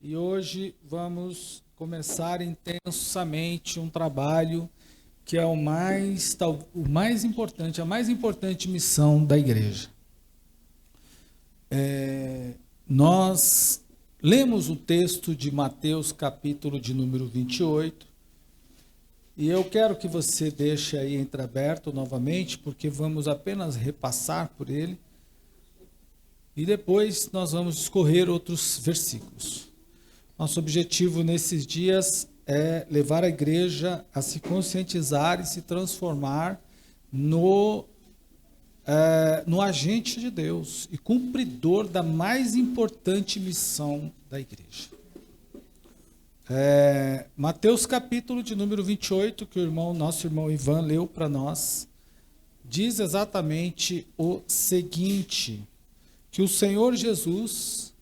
e hoje vamos começar intensamente um trabalho que é o mais importante, a mais importante missão da igreja. Nós lemos o texto de Mateus, capítulo de número 28, e eu quero que você deixe aí entreaberto novamente, porque vamos apenas repassar por ele, e depois nós vamos discorrer outros versículos. Nosso objetivo nesses dias é levar a igreja a se conscientizar e se transformar no agente de Deus e cumpridor da mais importante missão da igreja. Mateus capítulo de número 28, que nosso irmão Ivan leu para nós, diz exatamente o seguinte, que o Senhor Jesus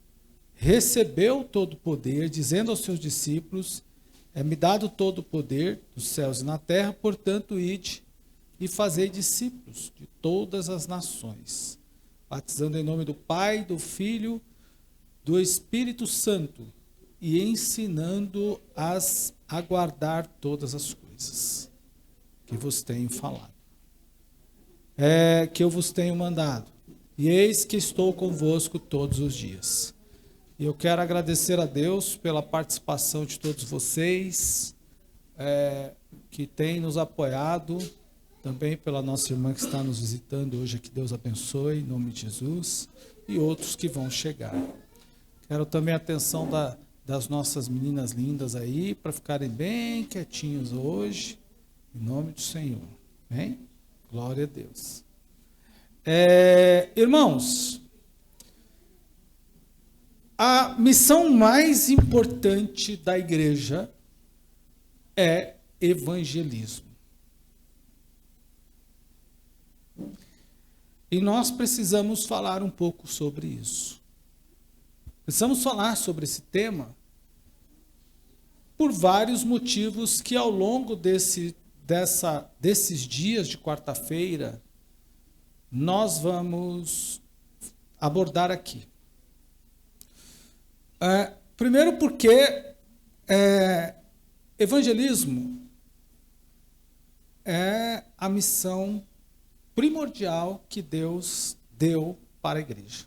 recebeu todo o poder, dizendo aos seus discípulos, é-me dado todo o poder dos céus e na terra, portanto, ide e fazei discípulos de todas as nações, batizando em nome do Pai, do Filho, do Espírito Santo, e ensinando-as a guardar todas as coisas que vos tenho falado, que eu vos tenho mandado, e eis que estou convosco todos os dias. E eu quero agradecer a Deus pela participação de todos vocês, que têm nos apoiado, também pela nossa irmã que está nos visitando hoje, que Deus abençoe, em nome de Jesus, e outros que vão chegar. Quero também a atenção das nossas meninas lindas aí, para ficarem bem quietinhos hoje, em nome do Senhor. Amém? Glória a Deus. Irmãos, a missão mais importante da igreja é evangelismo. E nós precisamos falar um pouco sobre isso. Precisamos falar sobre esse tema por vários motivos que ao longo desses dias de quarta-feira nós vamos abordar aqui. Primeiro porque evangelismo é a missão primordial que Deus deu para a igreja.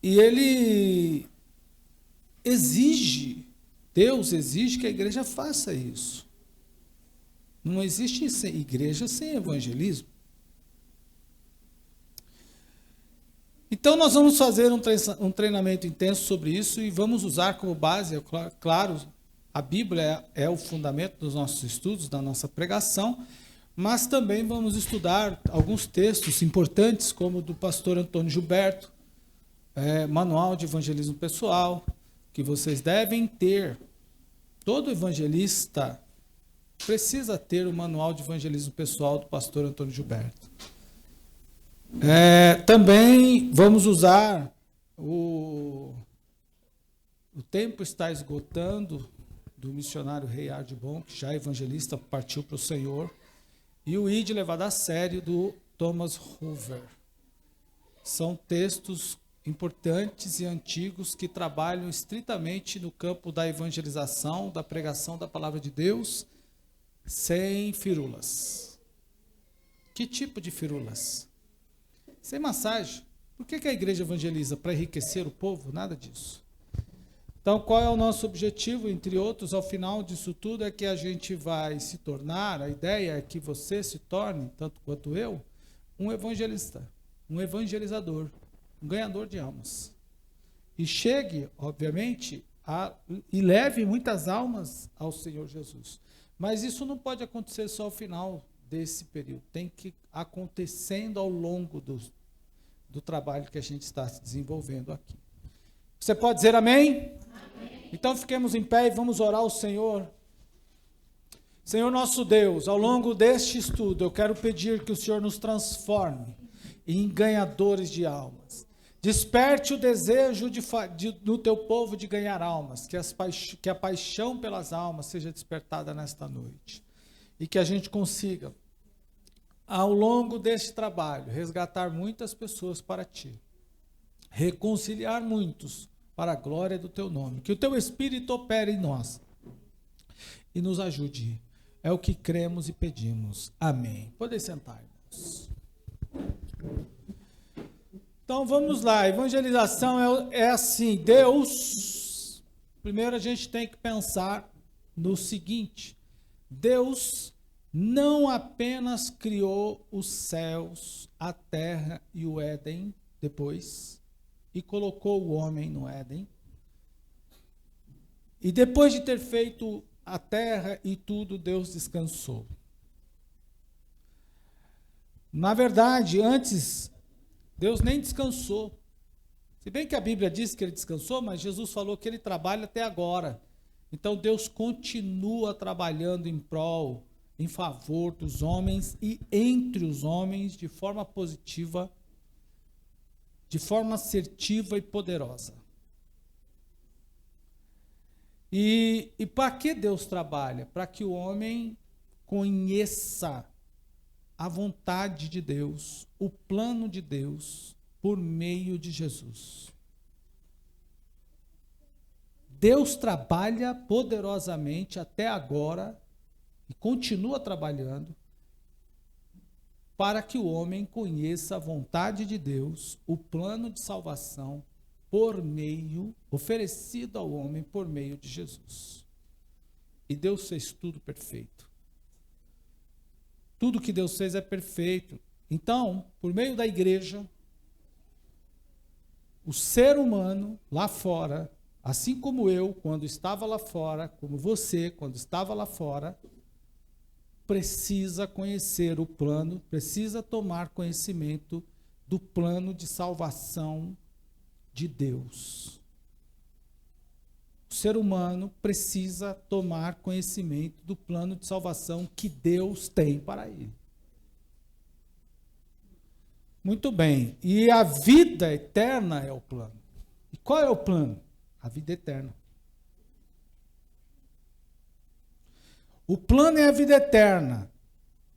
E Deus exige que a igreja faça isso. Não existe igreja sem evangelismo. Então nós vamos fazer um treinamento intenso sobre isso e vamos usar como base, claro, a Bíblia é o fundamento dos nossos estudos, da nossa pregação, mas também vamos estudar alguns textos importantes, como o do pastor Antônio Gilberto, Manual de Evangelismo Pessoal, que vocês devem ter. Todo evangelista precisa ter o Manual de Evangelismo Pessoal do pastor Antônio Gilberto. Também vamos usar o tempo está esgotando, do missionário Rei Ardibon, que já é evangelista, partiu para o Senhor, e o Ide Levado a Sério, do Thomas Hoover. São textos importantes e antigos que trabalham estritamente no campo da evangelização, da pregação da palavra de Deus, sem firulas. Que tipo de firulas? Sem massagem. Por que a igreja evangeliza? Para enriquecer o povo? Nada disso. Então, qual é o nosso objetivo? Entre outros, ao final disso tudo, é que a gente vai se tornar, a ideia é que você se torne, tanto quanto eu, um evangelista, um evangelizador, um ganhador de almas. E chegue, obviamente, e leve muitas almas ao Senhor Jesus. Mas isso não pode acontecer só ao final desse período. Tem que acontecendo ao longo do trabalho que a gente está desenvolvendo aqui. Você pode dizer amém? Amém. Então fiquemos em pé e vamos orar ao Senhor. Senhor nosso Deus, ao longo deste estudo, eu quero pedir que o Senhor nos transforme em ganhadores de almas. Desperte o desejo do teu povo de ganhar almas, que a paixão pelas almas seja despertada nesta noite. E que a gente consiga, ao longo deste trabalho, resgatar muitas pessoas para ti. reconciliar muitos para a glória do teu nome. Que o teu Espírito opere em nós e nos ajude. É o que cremos e pedimos. Amém. Podem sentar, irmãos. Então vamos lá. Evangelização é assim. Deus, primeiro a gente tem que pensar no seguinte: Deus não apenas criou os céus, a terra e o Éden depois, e colocou o homem no Éden. E depois de ter feito a terra e tudo, Deus descansou. Na verdade, antes, Deus nem descansou. Se bem que a Bíblia diz que ele descansou, mas Jesus falou que ele trabalha até agora. Então Deus continua trabalhando em prol, em favor dos homens e entre os homens de forma positiva, de forma assertiva e poderosa. E para que Deus trabalha? Para que o homem conheça a vontade de Deus, o plano de Deus, por meio de Jesus. Deus trabalha poderosamente até agora e continua trabalhando para que o homem conheça a vontade de Deus, o plano de salvação oferecido ao homem por meio de Jesus. E Deus fez tudo perfeito. Tudo que Deus fez é perfeito. Então, por meio da igreja, o ser humano lá fora, assim como eu, quando estava lá fora, como você, quando estava lá fora, precisa conhecer o plano, precisa tomar conhecimento do plano de salvação de Deus. O ser humano precisa tomar conhecimento do plano de salvação que Deus tem para ele. Muito bem. E a vida eterna é o plano. E qual é o plano? A vida eterna. O plano é a vida eterna,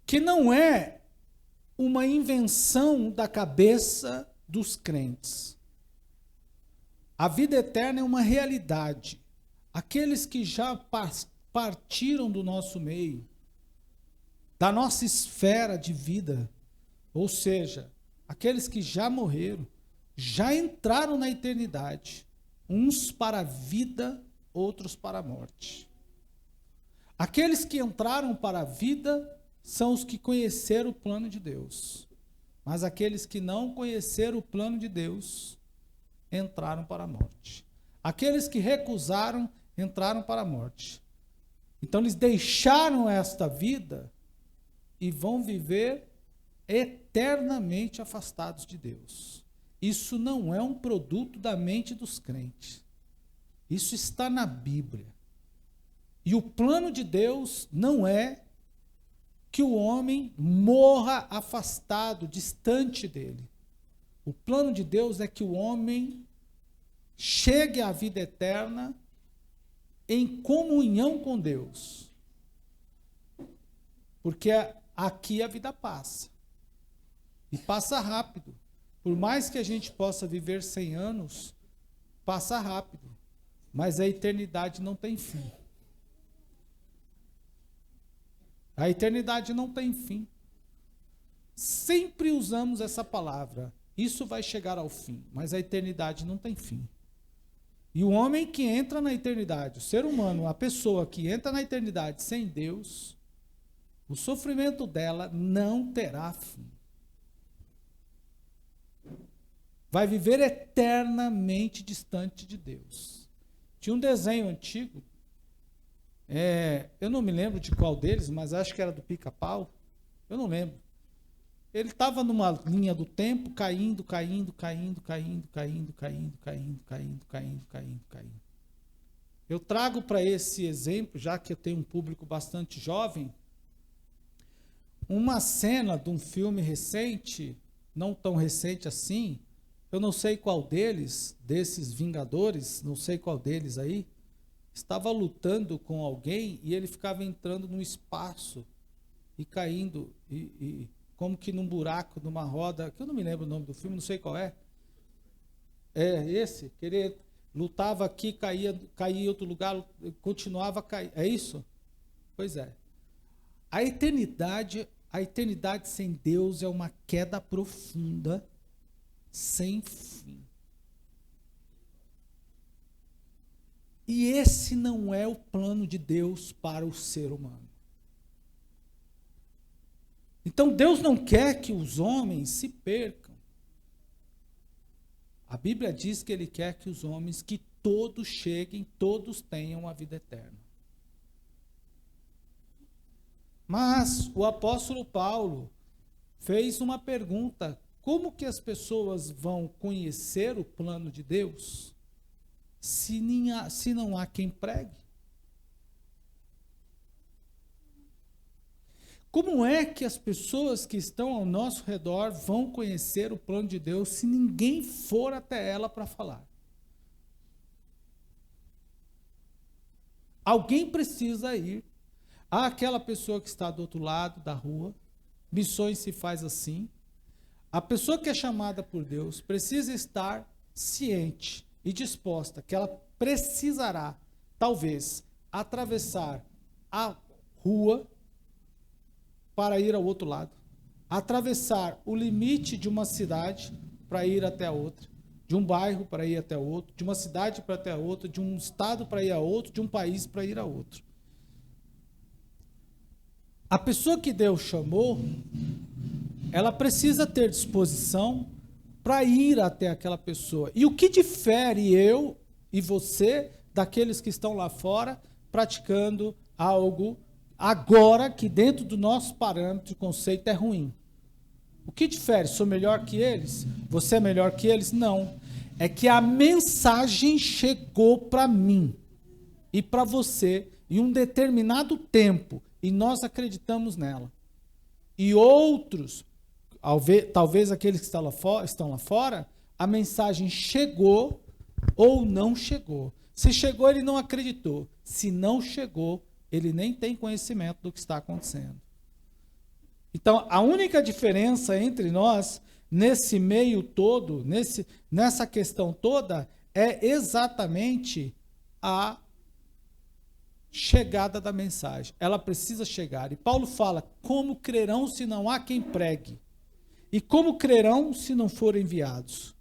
que não é uma invenção da cabeça dos crentes. A vida eterna é uma realidade. Aqueles que já partiram do nosso meio, da nossa esfera de vida, ou seja, aqueles que já morreram, já entraram na eternidade, uns para a vida, outros para a morte. Aqueles que entraram para a vida são os que conheceram o plano de Deus, mas aqueles que não conheceram o plano de Deus entraram para a morte. Aqueles que recusaram entraram para a morte. Então eles deixaram esta vida e vão viver eternamente afastados de Deus. Isso não é um produto da mente dos crentes. Isso está na Bíblia. E o plano de Deus não é que o homem morra afastado, distante dele. O plano de Deus é que o homem chegue à vida eterna em comunhão com Deus. Porque aqui a vida passa. E passa rápido. Por mais que a gente possa viver 100 anos, passa rápido. Mas a eternidade não tem fim. A eternidade não tem fim. Sempre usamos essa palavra. Isso vai chegar ao fim, mas a eternidade não tem fim. E o homem que entra na eternidade, o ser humano, a pessoa que entra na eternidade sem Deus, o sofrimento dela não terá fim. Vai viver eternamente distante de Deus. Tinha um desenho antigo, eu não me lembro de qual deles, mas acho que era do Pica-Pau, eu não lembro. Ele estava numa linha do tempo, caindo. Eu trago para esse exemplo, já que eu tenho um público bastante jovem, uma cena de um filme recente, não tão recente assim, eu não sei qual deles, desses Vingadores, não sei qual deles aí, estava lutando com alguém e ele ficava entrando no espaço e caindo, como que num buraco, numa roda, que eu não me lembro o nome do filme, não sei qual é. esse, querer, lutava aqui, caía em outro lugar, continuava a cair. É isso? Pois é. A eternidade sem Deus é uma queda profunda, sem fim. E esse não é o plano de Deus para o ser humano. Então Deus não quer que os homens se percam. A Bíblia diz que Ele quer que os homens, que todos cheguem, todos tenham a vida eterna. Mas o apóstolo Paulo fez uma pergunta: como que as pessoas vão conhecer o plano de Deus se não há quem pregue? Como é que as pessoas que estão ao nosso redor vão conhecer o plano de Deus se ninguém for até ela para falar? Alguém precisa ir. Há aquela pessoa que está do outro lado da rua, missões se faz assim. A pessoa que é chamada por Deus precisa estar ciente e disposta que ela precisará, talvez, atravessar a rua para ir ao outro lado, atravessar o limite de uma cidade para ir até a outra, de um bairro para ir até outro, de uma cidade para até a outra, de um estado para ir a outro, de um país para ir a outro. A pessoa que Deus chamou, ela precisa ter disposição para ir até aquela pessoa. E o que difere eu e você daqueles que estão lá fora praticando algo agora que dentro do nosso parâmetro de conceito é ruim? O que difere? Sou melhor que eles? Você é melhor que eles? Não. É que a mensagem chegou para mim e para você em um determinado tempo e nós acreditamos nela. E outros, talvez aqueles que estão lá fora, a mensagem chegou ou não chegou. Se chegou, ele não acreditou. Se não chegou, ele nem tem conhecimento do que está acontecendo. Então, a única diferença entre nós, nesse meio todo, nessa questão toda, é exatamente a chegada da mensagem. Ela precisa chegar. E Paulo fala: como crerão se não há quem pregue? E como crerão se não forem enviados?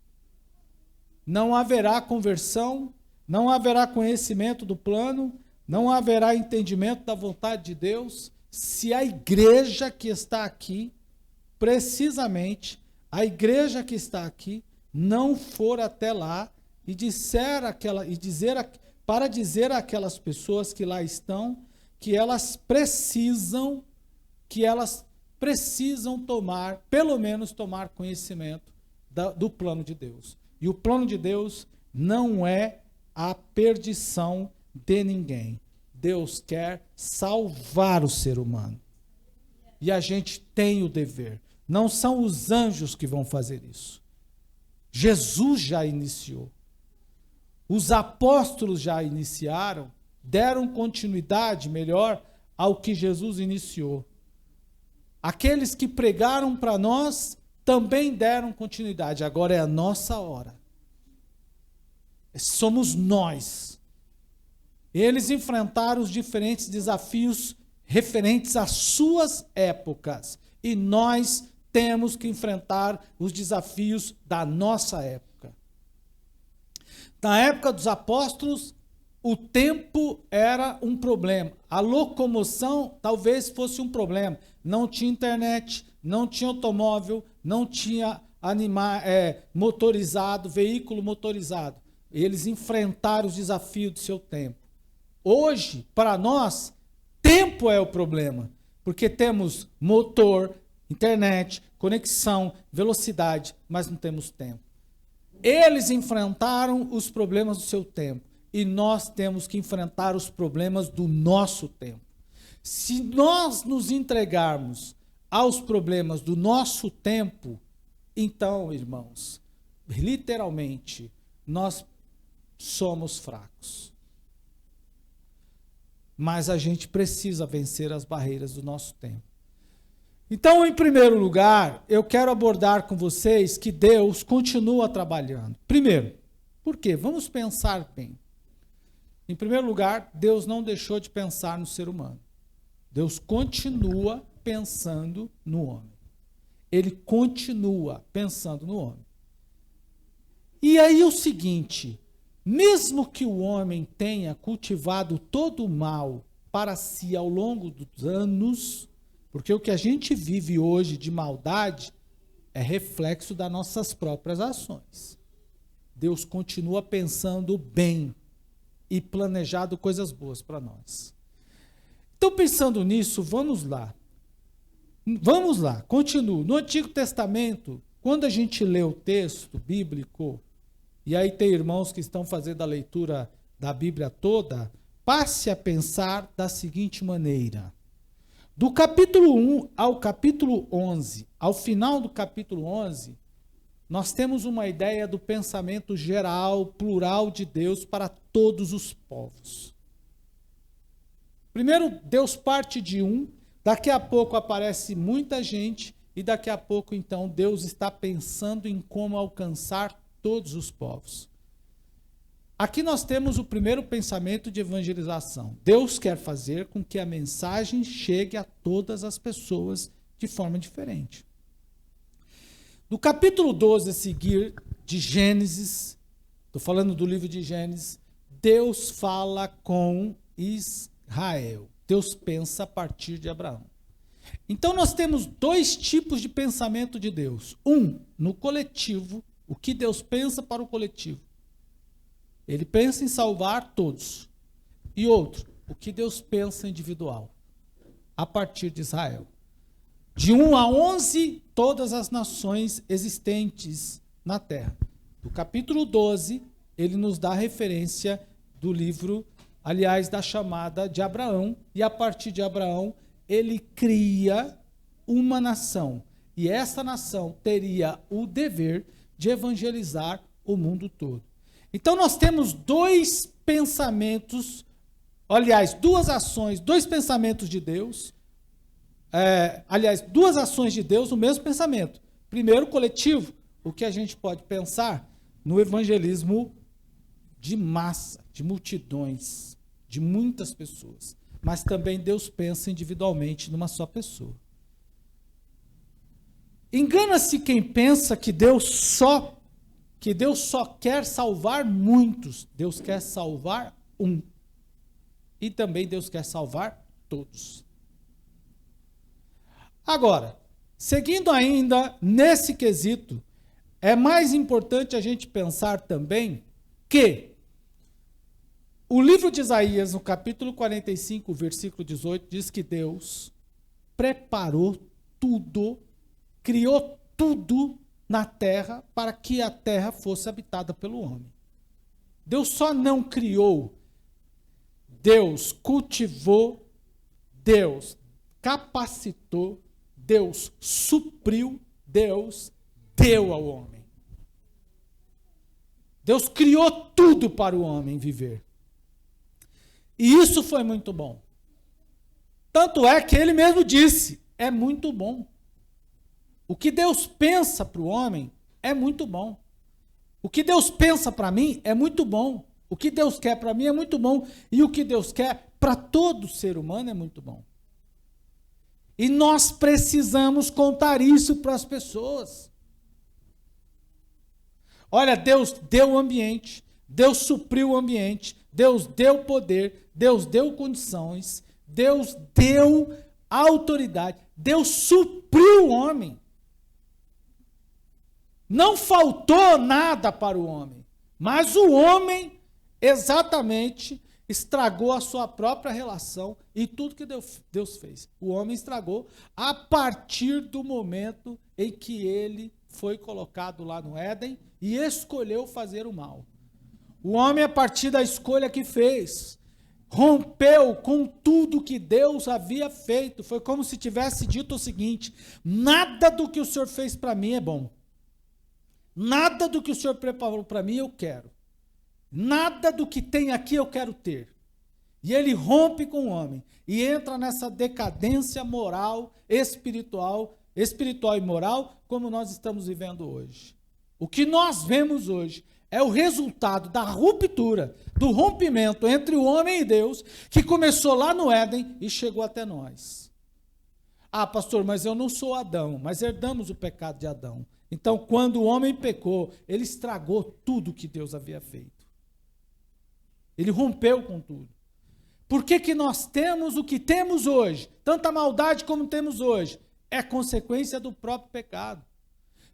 Não haverá conversão, não haverá conhecimento do plano, não haverá entendimento da vontade de Deus, se a igreja que está aqui, precisamente, a igreja que está aqui, não for até lá e dizer àquelas pessoas que lá estão que elas precisam tomar, pelo menos tomar conhecimento do plano de Deus. E o plano de Deus não é a perdição de ninguém. Deus quer salvar o ser humano. E a gente tem o dever. Não são os anjos que vão fazer isso. Jesus já iniciou. Os apóstolos já iniciaram, deram continuidade, melhor, ao que Jesus iniciou. Aqueles que pregaram para nós também deram continuidade. Agora é a nossa hora. Somos nós. Eles enfrentaram os diferentes desafios referentes às suas épocas. E nós temos que enfrentar os desafios da nossa época. Na época dos apóstolos, o tempo era um problema. A locomoção talvez fosse um problema. Não tinha internet, não tinha automóvel, não tinha motorizado, veículo motorizado. Eles enfrentaram os desafios do seu tempo. Hoje, para nós, tempo é o problema, porque temos motor, internet, conexão, velocidade, mas não temos tempo. Eles enfrentaram os problemas do seu tempo e nós temos que enfrentar os problemas do nosso tempo. Se nós nos entregarmos aos problemas do nosso tempo, então, irmãos, literalmente, nós somos fracos. Mas a gente precisa vencer as barreiras do nosso tempo. Então, em primeiro lugar, eu quero abordar com vocês que Deus continua trabalhando. Primeiro, Por quê? Vamos pensar bem. Em primeiro lugar, Deus não deixou de pensar no ser humano. Deus continua pensando no homem. Ele continua pensando no homem. E aí o seguinte, mesmo que o homem tenha cultivado todo o mal para si ao longo dos anos, porque o que a gente vive hoje de maldade é reflexo das nossas próprias ações. Deus continua pensando bem e planejado coisas boas para nós. Então, pensando nisso, vamos lá. Vamos lá, continuo. No Antigo Testamento, quando a gente lê o texto bíblico, e aí tem irmãos que estão fazendo a leitura da Bíblia toda, passe a pensar da seguinte maneira. Do capítulo 1 ao capítulo 11, ao final do capítulo 11, nós temos uma ideia do pensamento geral, plural de Deus para todos os povos. Primeiro, Deus parte de um, daqui a pouco aparece muita gente, e daqui a pouco, então, Deus está pensando em como alcançar todos os povos. Aqui nós temos o primeiro pensamento de evangelização. Deus quer fazer com que a mensagem chegue a todas as pessoas de forma diferente. No capítulo 12 a seguir de Gênesis, estou falando do livro de Gênesis, Deus fala com Israel. Deus pensa a partir de Abraão. Então nós temos dois tipos de pensamento de Deus. Um, no coletivo, o que Deus pensa para o coletivo. Ele pensa em salvar todos. E outro, o que Deus pensa individual, a partir de Israel. De 1 a 11, todas as nações existentes na terra. No capítulo 12, ele nos dá referência do livro, aliás, da chamada de Abraão, e a partir de Abraão, ele cria uma nação. E essa nação teria o dever de evangelizar o mundo todo. Então nós temos dois pensamentos, aliás, duas ações, dois pensamentos de Deus, duas ações de Deus no mesmo pensamento. Primeiro, coletivo, o que a gente pode pensar no evangelismo de massa, de multidões, de muitas pessoas. Mas também Deus pensa individualmente numa só pessoa. Engana-se quem pensa que Deus só quer salvar muitos. Deus quer salvar um. E também Deus quer salvar todos. Agora, seguindo ainda nesse quesito, é mais importante a gente pensar também que o livro de Isaías, no capítulo 45, versículo 18, diz que Deus preparou tudo, criou tudo na terra para que a terra fosse habitada pelo homem. Deus só não criou, Deus cultivou, Deus capacitou, Deus supriu, Deus deu ao homem. Deus criou tudo para o homem viver. E isso foi muito bom. Tanto é que ele mesmo disse, é muito bom. O que Deus pensa para o homem é muito bom. O que Deus pensa para mim é muito bom. O que Deus quer para mim é muito bom. E o que Deus quer para todo ser humano é muito bom. E nós precisamos contar isso para as pessoas. Olha, Deus deu o ambiente, Deus supriu o ambiente, Deus deu poder, Deus deu condições, Deus deu autoridade, Deus supriu o homem. Não faltou nada para o homem, mas o homem exatamente estragou a sua própria relação e tudo que Deus fez. O homem estragou a partir do momento em que ele foi colocado lá no Éden e escolheu fazer o mal. O homem, a partir da escolha que fez, rompeu com tudo que Deus havia feito. Foi como se tivesse dito o seguinte: nada do que o Senhor fez para mim é bom. Nada do que o Senhor preparou para mim eu quero. Nada do que tem aqui eu quero ter. E ele rompe com o homem e entra nessa decadência moral, espiritual e moral, como nós estamos vivendo hoje. O que nós vemos hoje é o resultado da ruptura, do rompimento entre o homem e Deus, que começou lá no Éden e chegou até nós. Ah, pastor, mas eu não sou Adão, mas herdamos o pecado de Adão. Então, quando o homem pecou, ele estragou tudo que Deus havia feito. Ele rompeu com tudo. Por que que nós temos o que temos hoje? Tanta maldade como temos hoje. É consequência do próprio pecado.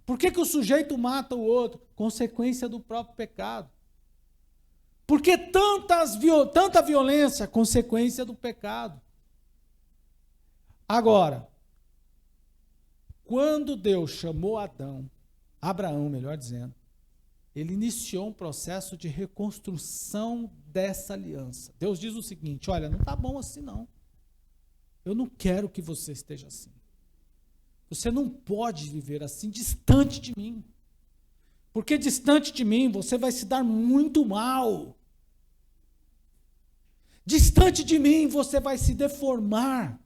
Por que que o sujeito mata o outro? Consequência do próprio pecado. Por que tanta violência? Consequência do pecado. Agora, quando Deus chamou Abraão, melhor dizendo, ele iniciou um processo de reconstrução dessa aliança. Deus diz o seguinte: olha, não está bom assim não. Eu não quero que você esteja assim. Você não pode viver assim, distante de mim. Porque distante de mim você vai se dar muito mal. Distante de mim você vai se deformar.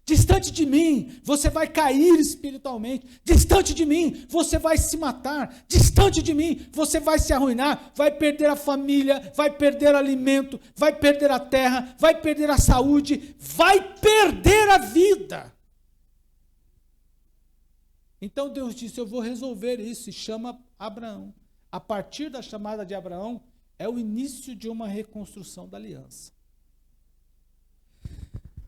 Distante de mim, você vai cair espiritualmente. Distante de mim, você vai se matar. Distante de mim, você vai se arruinar, vai perder a família, vai perder alimento, vai perder a terra, vai perder a saúde, vai perder a vida. Então Deus disse: eu vou resolver isso, e chama Abraão. A partir da chamada de Abraão, é o início de uma reconstrução da aliança.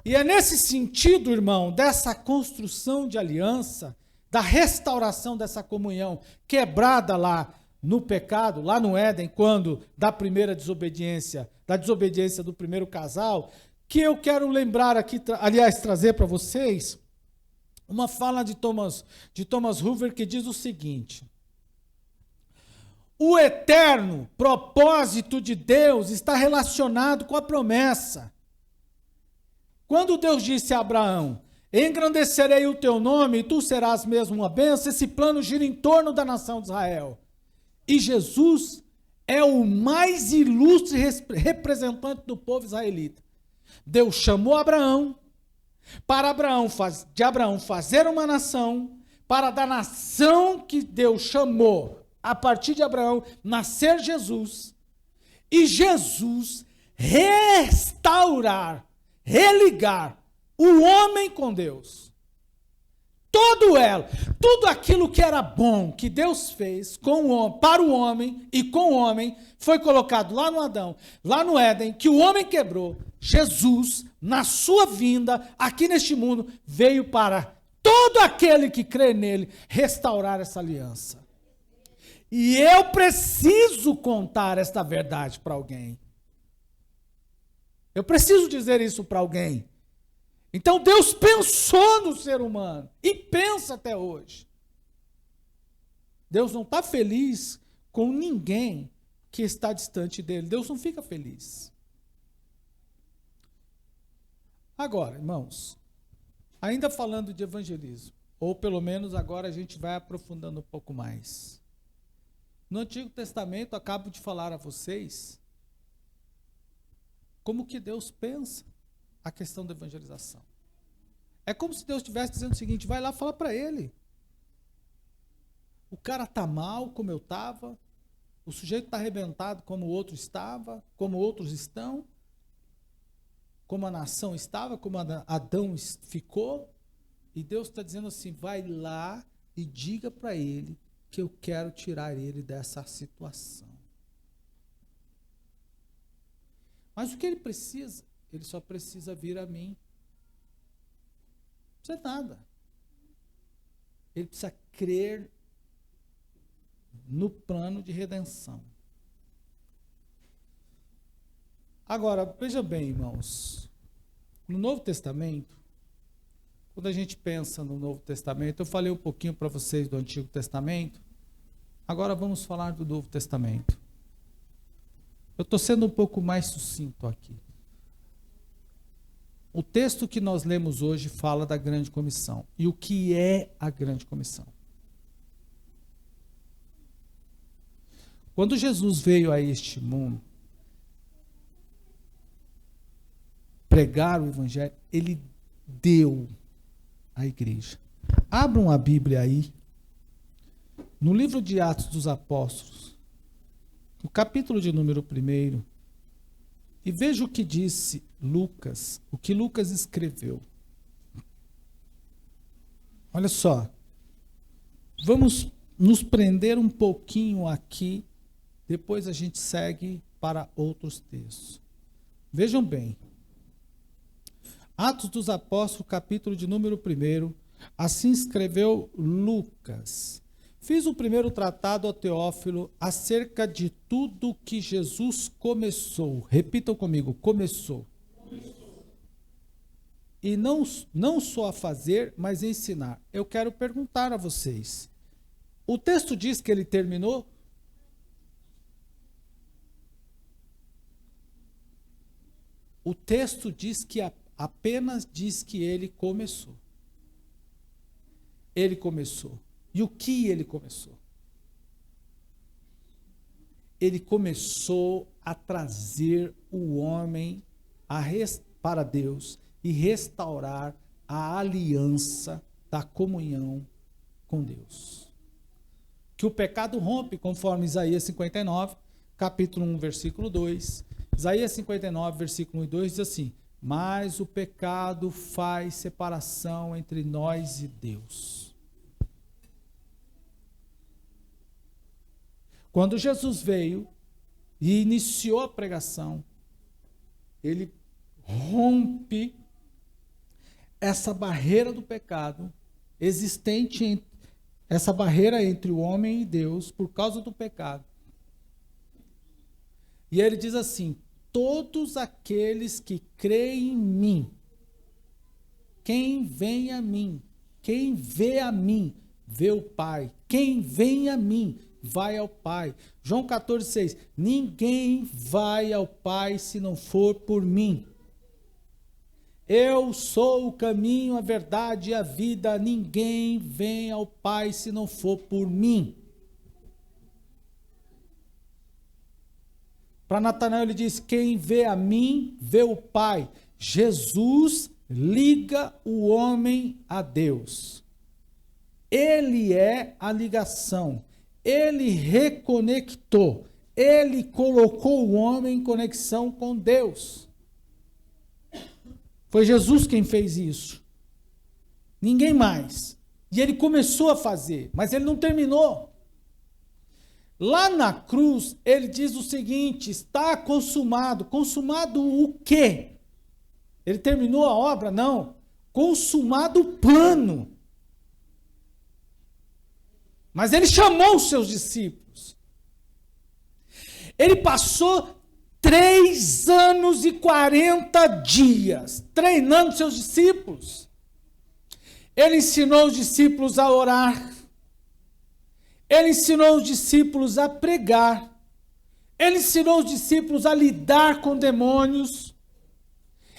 E é nesse sentido, irmão, dessa construção de aliança, da restauração dessa comunhão quebrada lá no pecado, lá no Éden, quando da primeira desobediência, da desobediência do primeiro casal, que eu quero lembrar aqui, aliás, trazer para vocês uma fala de Thomas Hoover, que diz o seguinte: o eterno propósito de Deus está relacionado com a promessa. Quando Deus disse a Abraão: engrandecerei o teu nome e tu serás mesmo uma bênção, esse plano gira em torno da nação de Israel. E Jesus é o mais ilustre representante do povo israelita. Deus chamou Abraão, para de Abraão fazer uma nação, para da nação que Deus chamou, a partir de Abraão, nascer Jesus, e Jesus restaurar, religar o homem com Deus. Todo elo, tudo aquilo que era bom, que Deus fez com o homem, para o homem e com o homem, foi colocado lá no Adão, lá no Éden, que o homem quebrou. Jesus, na sua vinda, aqui neste mundo, veio para todo aquele que crê nele, restaurar essa aliança. E eu preciso contar esta verdade para alguém. Eu preciso dizer isso para alguém. Então Deus pensou no ser humano e pensa até hoje. Deus não está feliz com ninguém que está distante dele. Deus não fica feliz. Agora, irmãos, ainda falando de evangelismo, ou pelo menos agora a gente vai aprofundando um pouco mais. No Antigo Testamento, acabo de falar a vocês como que Deus pensa a questão da evangelização. É como se Deus estivesse dizendo o seguinte: vai lá, fala para ele. O cara está mal como eu estava, o sujeito está arrebentado como o outro estava, como outros estão, como a nação estava, como Adão ficou, e Deus está dizendo assim: vai lá e diga para ele que eu quero tirar ele dessa situação. Mas o que ele precisa? Ele só precisa vir a mim. Não precisa nada. Ele precisa crer no plano de redenção. Agora, veja bem, irmãos, no Novo Testamento, quando a gente pensa no Novo Testamento, eu falei um pouquinho para vocês do Antigo Testamento, agora vamos falar do Novo Testamento. Eu estou sendo um pouco mais sucinto aqui. O texto que nós lemos hoje fala da grande comissão. E o que é a grande comissão? Quando Jesus veio a este mundo pregar o evangelho, ele deu à igreja. Abram a Bíblia aí, no livro de Atos dos Apóstolos, o capítulo de número 1, e veja o que disse Lucas, o que Lucas escreveu. Olha só, vamos nos prender um pouquinho aqui, depois a gente segue para outros textos. Vejam bem, Atos dos Apóstolos, capítulo de número 1, assim escreveu Lucas. Fiz o primeiro tratado ao Teófilo acerca de tudo que Jesus começou. Repitam comigo, começou. E não só a fazer, mas a ensinar. Eu quero perguntar a vocês. O texto diz que ele terminou? O texto diz que apenas diz que ele começou. Ele começou. E o que ele começou? Ele começou a trazer o homem para Deus e restaurar a aliança da comunhão com Deus. Que o pecado rompe, conforme Isaías 59, capítulo 1, versículo 2. Isaías 59, versículo 1 e 2 diz assim: mas o pecado faz separação entre nós e Deus. Quando Jesus veio e iniciou a pregação, ele rompe essa barreira do pecado existente, essa barreira entre o homem e Deus por causa do pecado. E ele diz assim: todos aqueles que creem em mim, quem vem a mim, quem vê a mim, vê o Pai. Quem vem a mim, vai ao Pai. João 14,6. Ninguém vai ao Pai se não for por mim. Eu sou o caminho, a verdade e a vida. Ninguém vem ao Pai se não for por mim. Para Natanael ele diz: quem vê a mim, vê o Pai. Jesus liga o homem a Deus. Ele é a ligação. Ele reconectou. Ele colocou o homem em conexão com Deus. Foi Jesus quem fez isso. Ninguém mais. E ele começou a fazer, mas ele não terminou. Lá na cruz, ele diz o seguinte: está consumado. Consumado o quê? Ele terminou a obra? Não. Consumado o plano. Mas ele chamou os seus discípulos. Ele passou 3 anos e 40 dias treinando seus discípulos. Ele ensinou os discípulos a orar. Ele ensinou os discípulos a pregar. Ele ensinou os discípulos a lidar com demônios.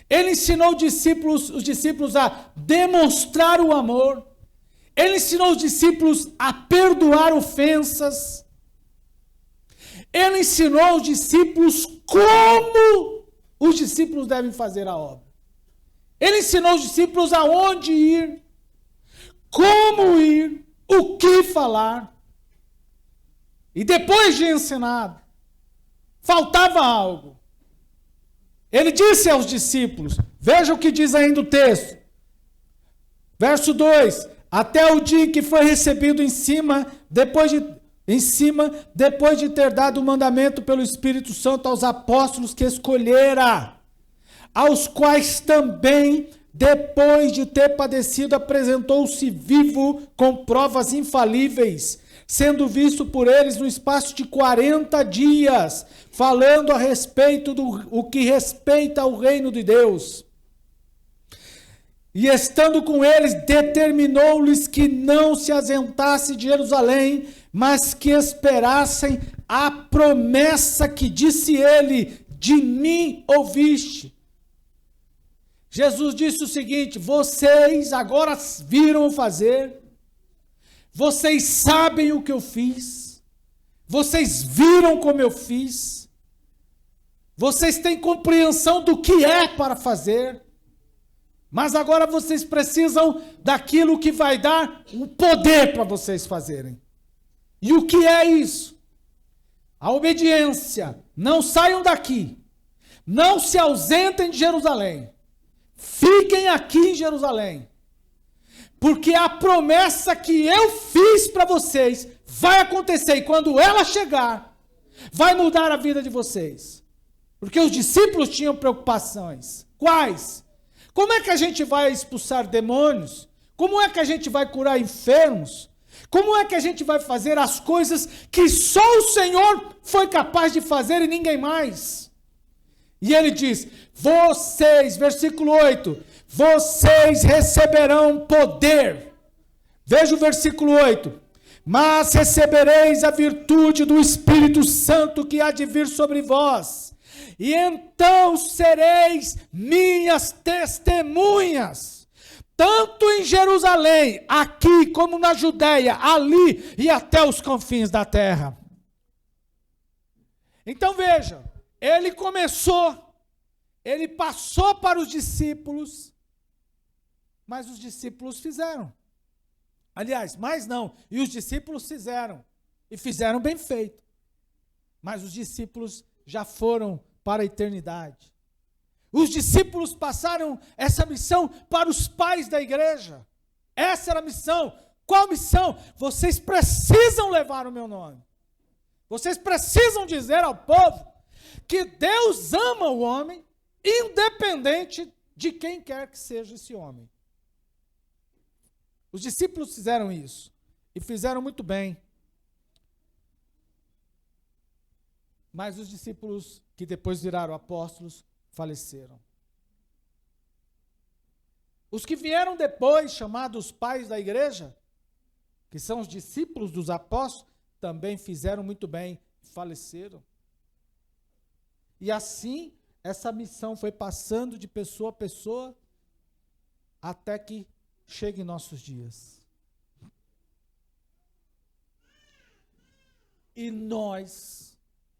Ele ensinou os discípulos a demonstrar o amor. Ele ensinou os discípulos a perdoar ofensas. Ele ensinou os discípulos como os discípulos devem fazer a obra. Ele ensinou os discípulos aonde ir, como ir, o que falar. E depois de ensinado, faltava algo. Ele disse aos discípulos, veja o que diz ainda o texto. Verso 2, até o dia em que foi recebido depois de ter dado o mandamento pelo Espírito Santo aos apóstolos que escolhera, aos quais também, depois de ter padecido, apresentou-se vivo com provas infalíveis, sendo visto por eles no espaço de 40 dias, falando a respeito o que respeita ao reino de Deus. E estando com eles, determinou-lhes que não se ausentasse de Jerusalém, mas que esperassem a promessa que disse ele, de mim ouviste. Jesus disse o seguinte: vocês agora viram fazer, vocês sabem o que eu fiz, vocês viram como eu fiz, vocês têm compreensão do que é para fazer, mas agora vocês precisam daquilo que vai dar o poder para vocês fazerem. E o que é isso? a obediência. Não saiam daqui. Não se ausentem de Jerusalém. Fiquem aqui em Jerusalém. Porque a promessa que eu fiz para vocês vai acontecer. E quando ela chegar, vai mudar a vida de vocês. Porque os discípulos tinham preocupações. Quais? Como é que a gente vai expulsar demônios? Como é que a gente vai curar enfermos? Como é que a gente vai fazer as coisas que só o Senhor foi capaz de fazer e ninguém mais? E ele diz, vocês, versículo 8, vocês receberão poder. Veja o versículo 8. Mas recebereis a virtude do Espírito Santo que há de vir sobre vós. E então sereis minhas testemunhas, tanto em Jerusalém, aqui, como na Judéia, ali e até os confins da terra. Então veja, ele começou, ele passou para os discípulos, mas os discípulos fizeram. Aliás, mais não, e os discípulos fizeram, e fizeram bem feito. Mas os discípulos já foram para a eternidade. Os discípulos passaram essa missão para os pais da igreja. Essa era a missão. Qual missão? Vocês precisam levar o meu nome. Vocês precisam dizer ao povo que Deus ama o homem, independente de quem quer que seja esse homem. Os discípulos fizeram isso. E fizeram muito bem. Mas os discípulos que depois viraram apóstolos, faleceram. Os que vieram depois, chamados pais da igreja, que são os discípulos dos apóstolos, também fizeram muito bem, faleceram. E assim, essa missão foi passando de pessoa a pessoa, até que chegue em nossos dias. E nós,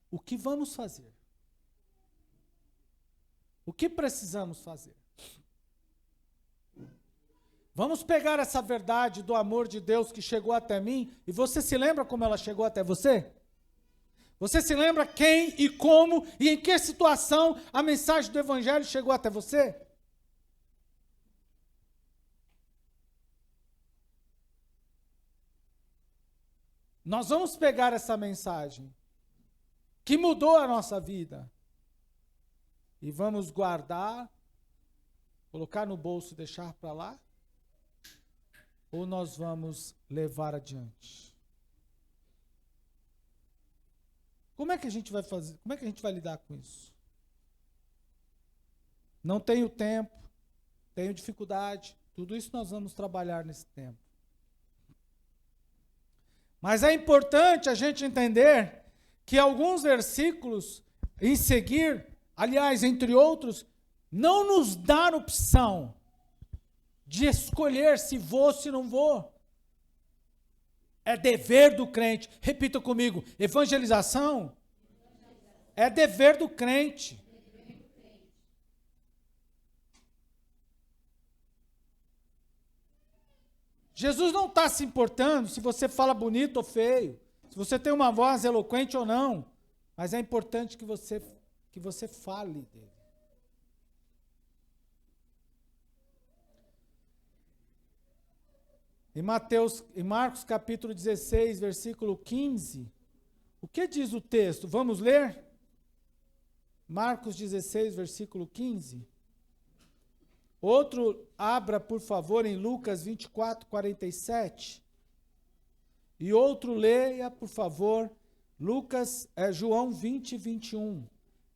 o que vamos fazer? O que precisamos fazer? Vamos pegar essa verdade do amor de Deus que chegou até mim, e você se lembra como ela chegou até você? Você se lembra quem e como e em que situação a mensagem do Evangelho chegou até você? Nós vamos pegar essa mensagem que mudou a nossa vida e vamos guardar, colocar no bolso e deixar para lá? Ou nós vamos levar adiante? Como é que a gente vai fazer? Como é que a gente vai lidar com isso? Não tenho tempo, tenho dificuldade, tudo isso nós vamos trabalhar nesse tempo. Mas é importante a gente entender que alguns versículos em seguir, aliás, entre outros, não nos dá opção de escolher se vou ou se não vou. É dever do crente. Repita comigo, evangelização é dever do crente. Jesus não está se importando se você fala bonito ou feio, se você tem uma voz eloquente ou não, mas é importante que você fale dele. Em Marcos capítulo 16, versículo 15, o que diz o texto? Vamos ler? Marcos 16, versículo 15. Outro, abra, por favor, em Lucas 24, 47. E outro, leia, por favor, João 20, 21.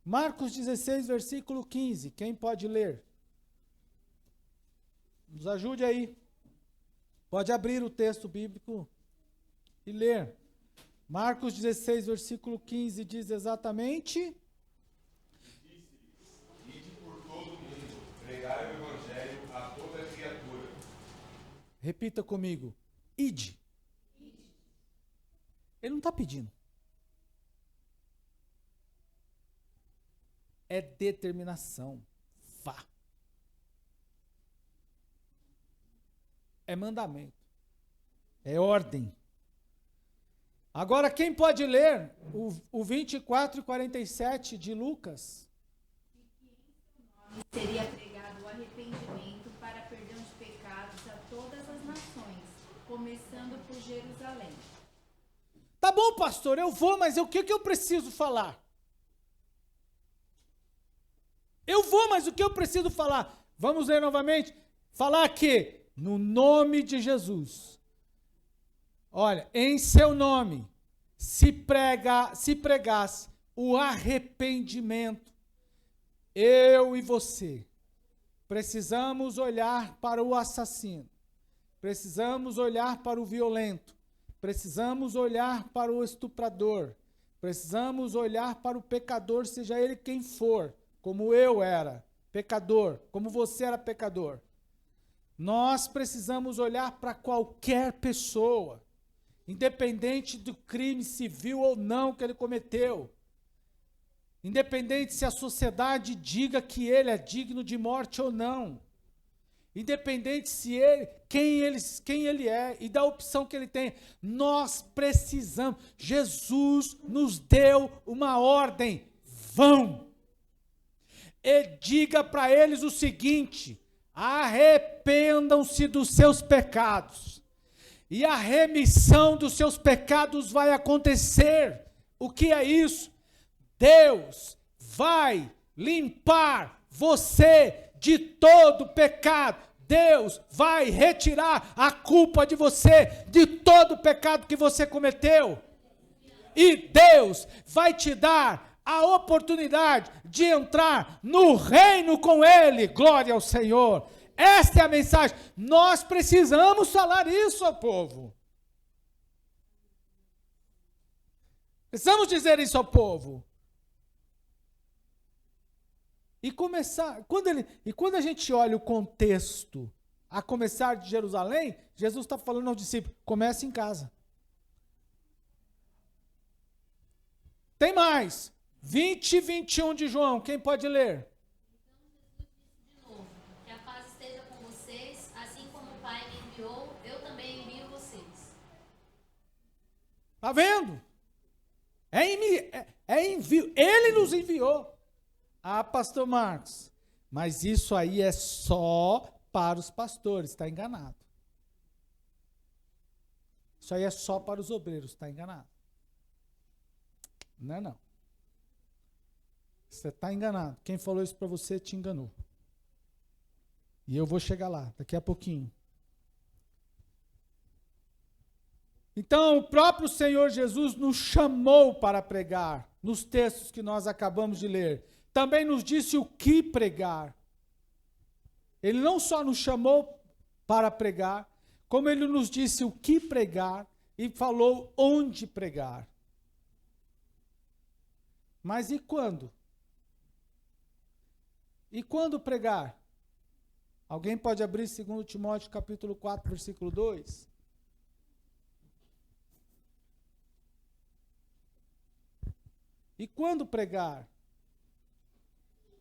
Marcos 16, versículo 15. Quem pode ler? Nos ajude aí. Pode abrir o texto bíblico e ler. Marcos 16, versículo 15 diz exatamente: Ide por todo o mundo, pregai o evangelho a toda criatura. Repita comigo. Ide. Ele não está pedindo. É determinação. Vá. É mandamento. É ordem. Agora, quem pode ler o 24 e 47 de Lucas? Seria pregado o arrependimento para perdão de pecados a todas as nações, começando por Jerusalém. Tá bom, pastor, eu vou, mas o que eu preciso falar? Eu vou, mas o que eu preciso falar? Vamos ler novamente? Falar que, no nome de Jesus, olha, em seu nome, se pregasse o arrependimento, eu e você precisamos olhar para o assassino, precisamos olhar para o violento, precisamos olhar para o estuprador, precisamos olhar para o pecador, seja ele quem for, como eu era pecador, como você era pecador. Nós precisamos olhar para qualquer pessoa, independente do crime civil ou não que ele cometeu, independente se a sociedade diga que ele é digno de morte ou não, independente se quem ele é e da opção que ele tem, nós precisamos. Jesus nos deu uma ordem: vão e diga para eles o seguinte: arrependam-se dos seus pecados, e a remissão dos seus pecados vai acontecer. O que é isso? Deus vai limpar você de todo pecado. Deus vai retirar a culpa de você, de todo pecado que você cometeu. E Deus vai te dar a oportunidade de entrar no reino com Ele. Glória ao Senhor. Esta é a mensagem. Nós precisamos falar isso ao povo. Precisamos dizer isso ao povo. E quando a gente olha o contexto, a começar de Jerusalém, Jesus está falando aos discípulos: comece em casa. Tem mais. 20 e 21 de João, quem pode ler? De novo, que a paz esteja com vocês, assim como o Pai me enviou, eu também envio vocês. Está vendo? É envio. Ele nos enviou. Ah, pastor Marcos, mas isso aí é só para os pastores, está enganado. Isso aí é só para os obreiros, está enganado. Não é não. Você está enganado. Quem falou isso para você te enganou. E eu vou chegar lá, daqui a pouquinho. Então, o próprio Senhor Jesus nos chamou para pregar, nos textos que nós acabamos de ler. Também nos disse o que pregar. Ele não só nos chamou para pregar, como ele nos disse o que pregar e falou onde pregar. Mas e quando? E quando pregar? Alguém pode abrir 2 Timóteo capítulo 4, versículo 2? E quando pregar?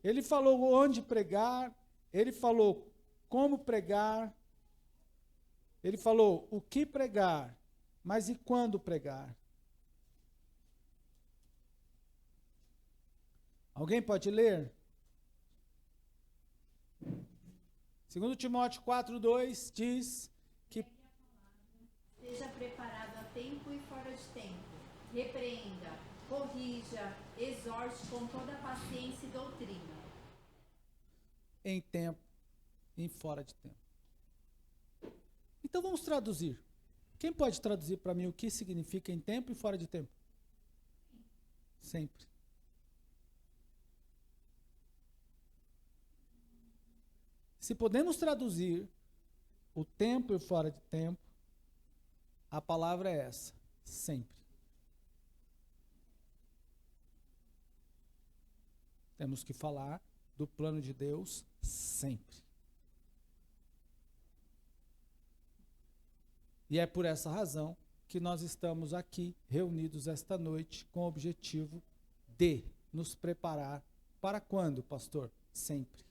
Ele falou onde pregar, ele falou como pregar, ele falou o que pregar, mas e quando pregar? Alguém pode ler? 2 Timóteo 4:2 diz que Esteja preparado a tempo e fora de tempo. Repreenda, corrija, exorte com toda paciência e doutrina. em tempo e em fora de tempo. Então vamos traduzir. Quem pode traduzir para mim o que significa em tempo e fora de tempo? Sempre. Se podemos traduzir o tempo e fora de tempo, a palavra é essa: sempre. Temos que falar do plano de Deus sempre. E é por essa razão que nós estamos aqui reunidos esta noite com o objetivo de nos preparar para quando, pastor? Sempre.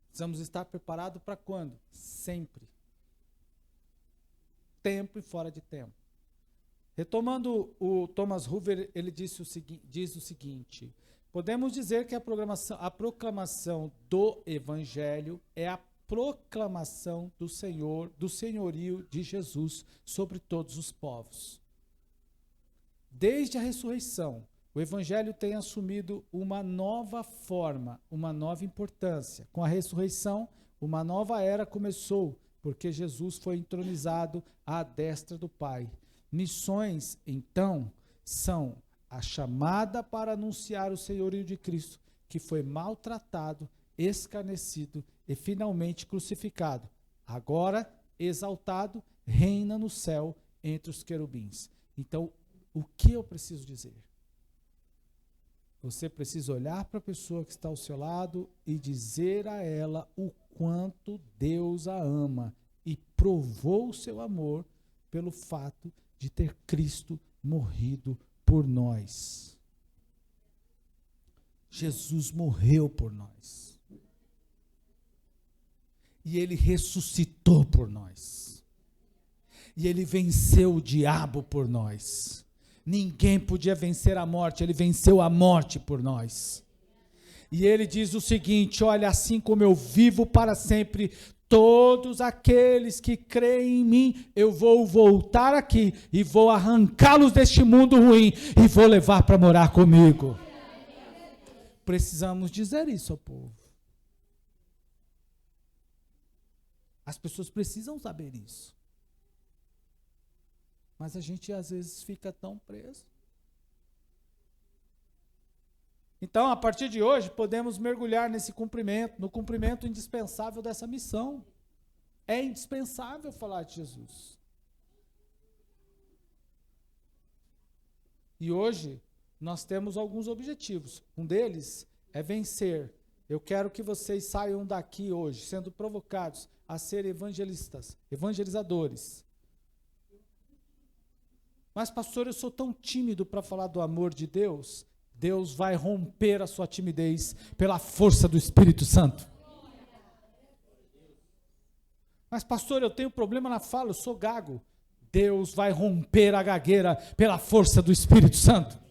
Precisamos estar preparados para quando? Sempre. tempo e fora de tempo. Retomando o Thomas Hoover, ele diz o seguinte: podemos dizer que a proclamação do Evangelho é a proclamação do Senhor, do senhorio de Jesus sobre todos os povos. Desde a ressurreição, o Evangelho tem assumido uma nova forma, uma nova importância. Com a ressurreição, uma nova era começou, porque Jesus foi entronizado à destra do Pai. Missões, então, são a chamada para anunciar o senhorio de Cristo, que foi maltratado, escarnecido e finalmente crucificado. Agora, exaltado, reina no céu entre os querubins. Então, o que eu preciso dizer? Você precisa olhar para a pessoa que está ao seu lado e dizer a ela o quanto Deus a ama e provou o seu amor pelo fato de ter Cristo morrido por nós. Jesus morreu por nós. E ele ressuscitou por nós. E ele venceu o diabo por nós. Ninguém podia vencer a morte, ele venceu a morte por nós. E ele diz o seguinte: olha, assim como eu vivo para sempre, todos aqueles que creem em mim, eu vou voltar aqui e vou arrancá-los deste mundo ruim e vou levar para morar comigo. Precisamos dizer isso ao povo. As pessoas precisam saber isso. Mas a gente às vezes fica tão preso. Então, a partir de hoje, podemos mergulhar nesse cumprimento, no cumprimento indispensável dessa missão. É indispensável falar de Jesus. E hoje, nós temos alguns objetivos. Um deles é vencer. Eu quero que vocês saiam daqui hoje, sendo provocados a ser evangelistas, evangelizadores. Mas, pastor, eu sou tão tímido para falar do amor de Deus. Deus vai romper a sua timidez pela força do Espírito Santo. Mas, pastor, eu tenho problema na fala, eu sou gago. Deus vai romper a gagueira pela força do Espírito Santo.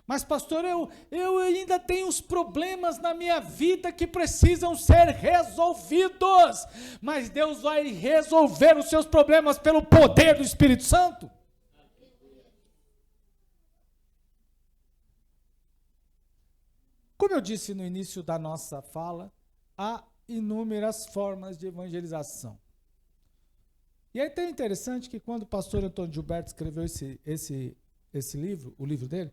Mas, pastor, eu ainda tenho uns problemas na minha vida que precisam ser resolvidos. Mas Deus vai resolver os seus problemas pelo poder do Espírito Santo. Como eu disse no início da nossa fala, há inúmeras formas de evangelização. E é até interessante que quando o pastor Antônio Gilberto escreveu esse livro, o livro dele,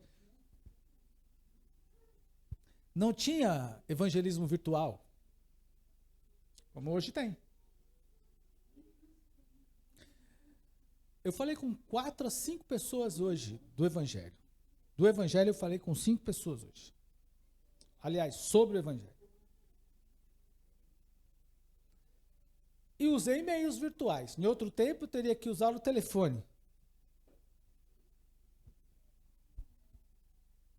não tinha evangelismo virtual, como hoje tem. Eu falei com 4 a 5 pessoas hoje do Evangelho. Do Evangelho eu falei com 5 pessoas hoje. Aliás, sobre o Evangelho. E usei meios virtuais. Em outro tempo eu teria que usar o telefone.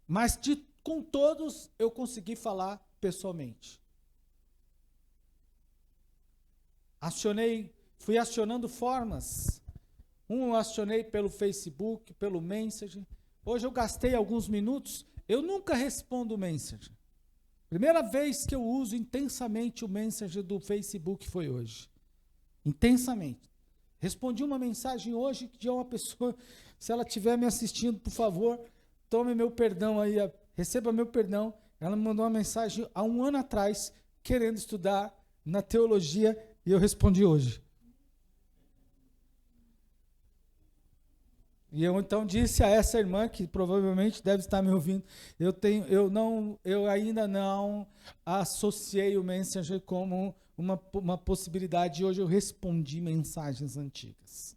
Mas com todos eu consegui falar pessoalmente. Fui acionando formas. Eu acionei pelo Facebook, pelo Messenger. Hoje eu gastei alguns minutos, eu nunca respondo o Messenger. Primeira vez que eu uso intensamente o Messenger do Facebook foi hoje. Intensamente. Respondi uma mensagem hoje de uma pessoa, se ela estiver me assistindo, por favor, tome meu perdão aí, receba meu perdão. Ela me mandou uma mensagem há 1 ano atrás, querendo estudar na teologia, e eu respondi hoje. E eu então disse a essa irmã, que provavelmente deve estar me ouvindo, eu ainda não associei o Messenger como uma possibilidade, e hoje eu respondi mensagens antigas.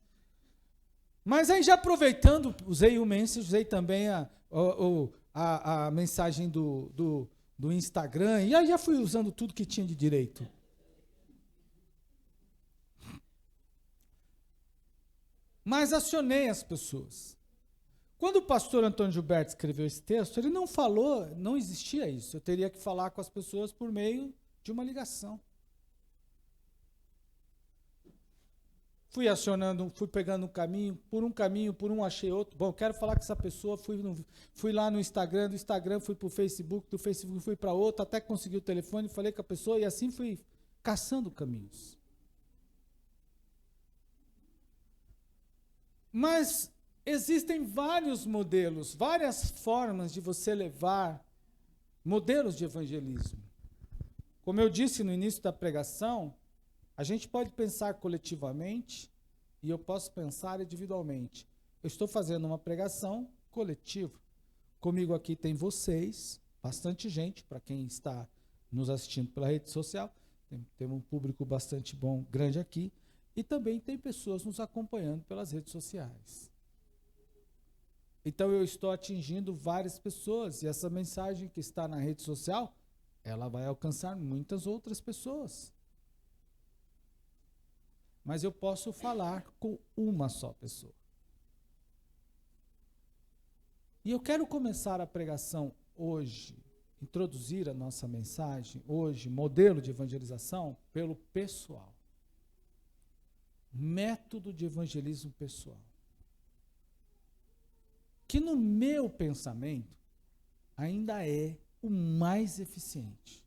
Mas aí, já aproveitando, usei o Messenger, usei também a mensagem do Instagram, e aí já fui usando tudo que tinha de direito. Mas acionei as pessoas. Quando o pastor Antônio Gilberto escreveu esse texto, ele não falou, não existia isso. Eu teria que falar com as pessoas por meio de uma ligação. fui acionando, fui pegando um caminho, por um achei outro. Bom, quero falar com essa pessoa, fui lá no Instagram, do Instagram fui para o Facebook, do Facebook fui para outro, até consegui o telefone, falei com a pessoa e assim fui caçando caminhos. Mas existem vários modelos, várias formas de você levar modelos de evangelismo. Como eu disse no início da pregação, a gente pode pensar coletivamente e eu posso pensar individualmente. Eu estou fazendo uma pregação coletiva. Comigo aqui tem vocês, bastante gente, para quem está nos assistindo pela rede social. Temos um público bastante bom, grande aqui. E também tem pessoas nos acompanhando pelas redes sociais. Então eu estou atingindo várias pessoas e essa mensagem que está na rede social, ela vai alcançar muitas outras pessoas. Mas eu posso falar com uma só pessoa. E eu quero começar a pregação hoje, introduzir a nossa mensagem hoje, modelo de evangelização, pelo pessoal. Método de evangelismo pessoal. Que no meu pensamento ainda é o mais eficiente.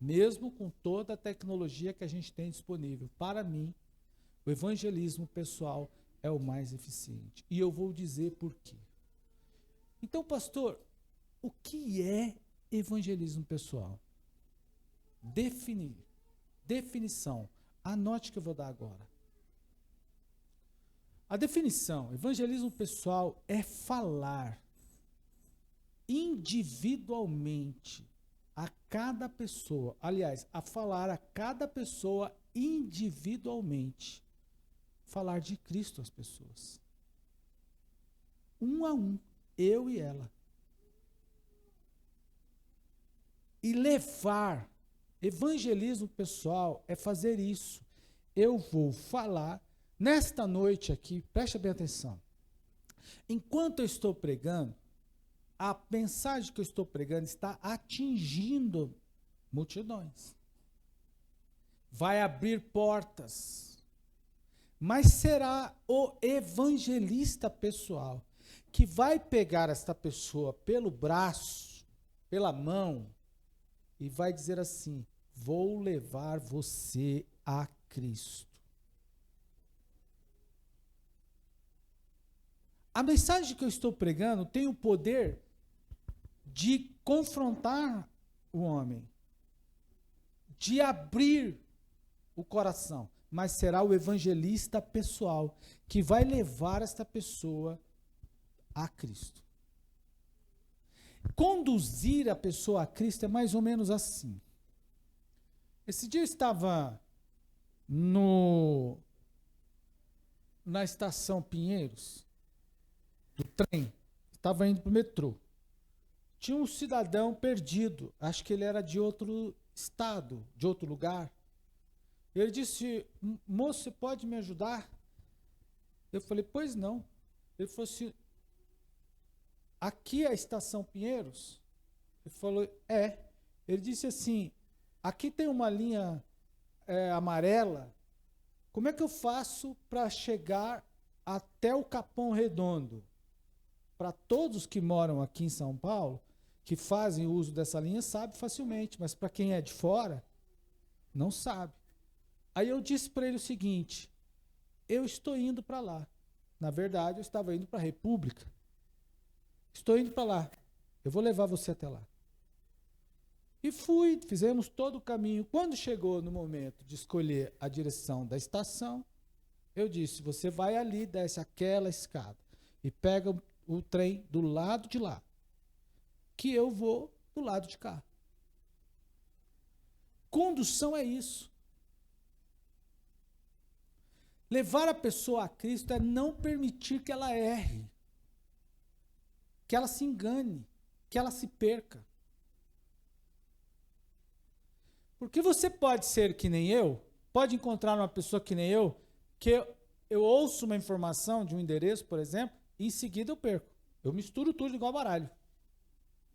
Mesmo com toda a tecnologia que a gente tem disponível. Para mim, o evangelismo pessoal é o mais eficiente. E eu vou dizer por quê. Então, pastor, o que é evangelismo pessoal? Definição. Anote que eu vou dar agora. A definição, evangelismo pessoal é falar individualmente a cada pessoa, aliás, a falar a cada pessoa individualmente, falar de Cristo às pessoas. Um a um, eu e ela. E levar, evangelismo pessoal é fazer isso. Eu vou falar, nesta noite aqui, preste bem atenção. Enquanto eu estou pregando, a mensagem que eu estou pregando está atingindo multidões. Vai abrir portas. Mas será o evangelista pessoal que vai pegar esta pessoa pelo braço, pela mão, e vai dizer assim: vou levar você a Cristo. A mensagem que eu estou pregando tem o poder de confrontar o homem, de abrir o coração, mas será o evangelista pessoal que vai levar esta pessoa a Cristo. Conduzir a pessoa a Cristo é mais ou menos assim. Esse dia eu estava na estação Pinheiros, do trem, estava indo para o metrô. Tinha um cidadão perdido, acho que ele era de outro estado, de outro lugar. Ele disse: moço, você pode me ajudar? Eu falei: pois não. Ele falou assim: aqui é a estação Pinheiros? Ele falou: é. Ele disse assim: aqui tem uma linha amarela, como é que eu faço para chegar até o Capão Redondo? Para todos que moram aqui em São Paulo, que fazem uso dessa linha, sabe facilmente, mas para quem é de fora, não sabe. Aí eu disse para ele o seguinte: eu estou indo para lá. Na verdade, eu estava indo para a República. Estou indo para lá. Eu vou levar você até lá. E fui, fizemos todo o caminho. Quando chegou no momento de escolher a direção da estação, eu disse: você vai ali, desce aquela escada e pega o trem do lado de lá, que eu vou do lado de cá. Condução é isso. Levar a pessoa a Cristo é não permitir que ela erre, que ela se engane, que ela se perca. Porque você pode ser que nem eu, pode encontrar uma pessoa que nem eu, que eu ouço uma informação de um endereço, por exemplo, e em seguida eu perco. Eu misturo tudo igual baralho.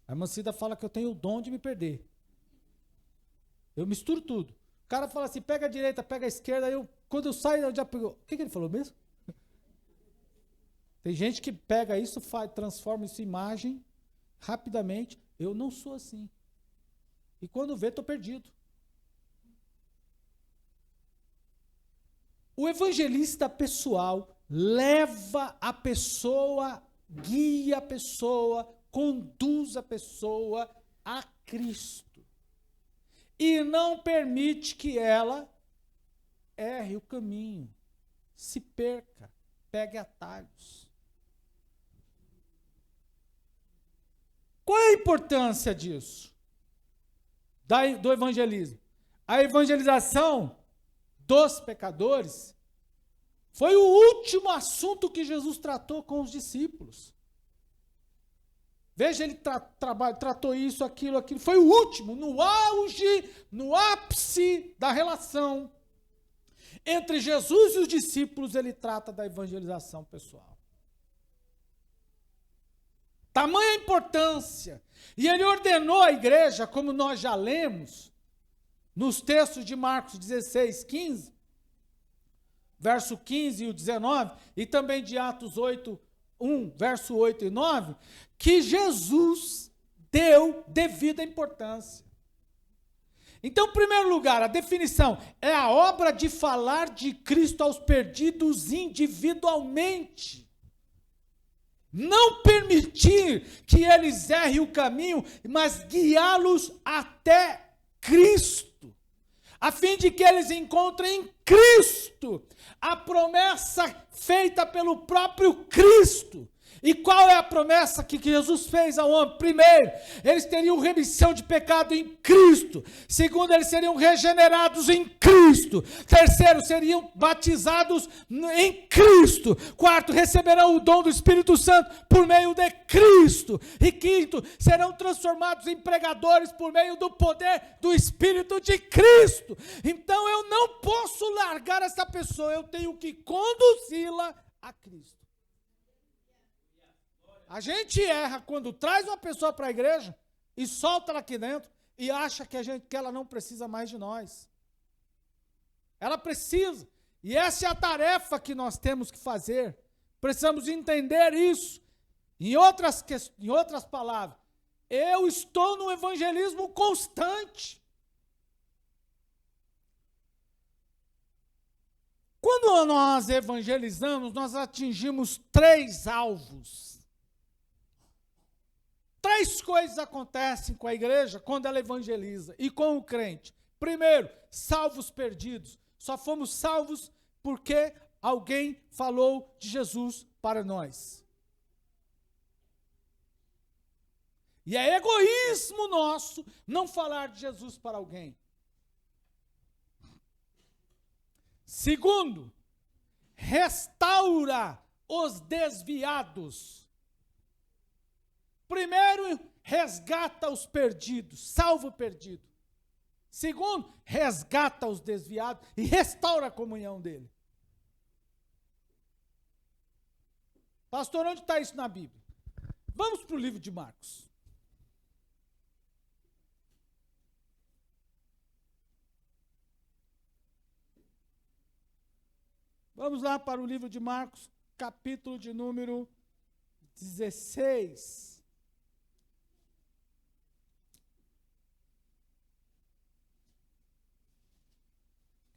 A Mancida fala que eu tenho o dom de me perder. Eu misturo tudo. O cara fala assim: pega a direita, pega a esquerda, aí eu quando eu saio, eu já pego. O que ele falou mesmo? Tem gente que pega isso, transforma isso em imagem rapidamente. Eu não sou assim. E quando vê, estou perdido. O evangelista pessoal leva a pessoa, guia a pessoa, conduz a pessoa a Cristo. E não permite que ela erre o caminho, se perca, pegue atalhos. Qual é a importância disso? Do evangelismo? A evangelização dos pecadores foi o último assunto que Jesus tratou com os discípulos. Veja, ele tratou isso, aquilo. Foi o último, no auge, no ápice da relação entre Jesus e os discípulos, ele trata da evangelização pessoal. Tamanha importância. E ele ordenou à igreja, como nós já lemos, nos textos de Marcos 16, 15, verso 15 e o 19, e também de Atos 8, 1, verso 8 e 9, que Jesus deu devida importância. Então, em primeiro lugar, a definição é a obra de falar de Cristo aos perdidos individualmente. Não permitir que eles errem o caminho, mas guiá-los até Cristo, a fim de que eles encontrem em Cristo a promessa feita pelo próprio Cristo. E qual é a promessa que Jesus fez ao homem? Primeiro, eles teriam remissão de pecado em Cristo. Segundo, eles seriam regenerados em Cristo. Terceiro, seriam batizados em Cristo. Quarto, receberão o dom do Espírito Santo por meio de Cristo. E quinto, serão transformados em pregadores por meio do poder do Espírito de Cristo. Então eu não posso largar essa pessoa, eu tenho que conduzi-la a Cristo. A gente erra quando traz uma pessoa para a igreja e solta ela aqui dentro e acha que ela não precisa mais de nós. Ela precisa. E essa é a tarefa que nós temos que fazer. Precisamos entender isso. Em outras palavras, eu estou no evangelismo constante. Quando nós evangelizamos, nós atingimos 3 alvos. 3 coisas acontecem com a igreja quando ela evangeliza e com o crente. Primeiro, salvos perdidos. Só fomos salvos porque alguém falou de Jesus para nós. E é egoísmo nosso não falar de Jesus para alguém. Segundo, restaura os desviados. Primeiro, resgata os perdidos, salva o perdido. Segundo, resgata os desviados e restaura a comunhão dele. Pastor, onde está isso na Bíblia? Vamos para o livro de Marcos. Vamos lá para o livro de Marcos, capítulo de número 16.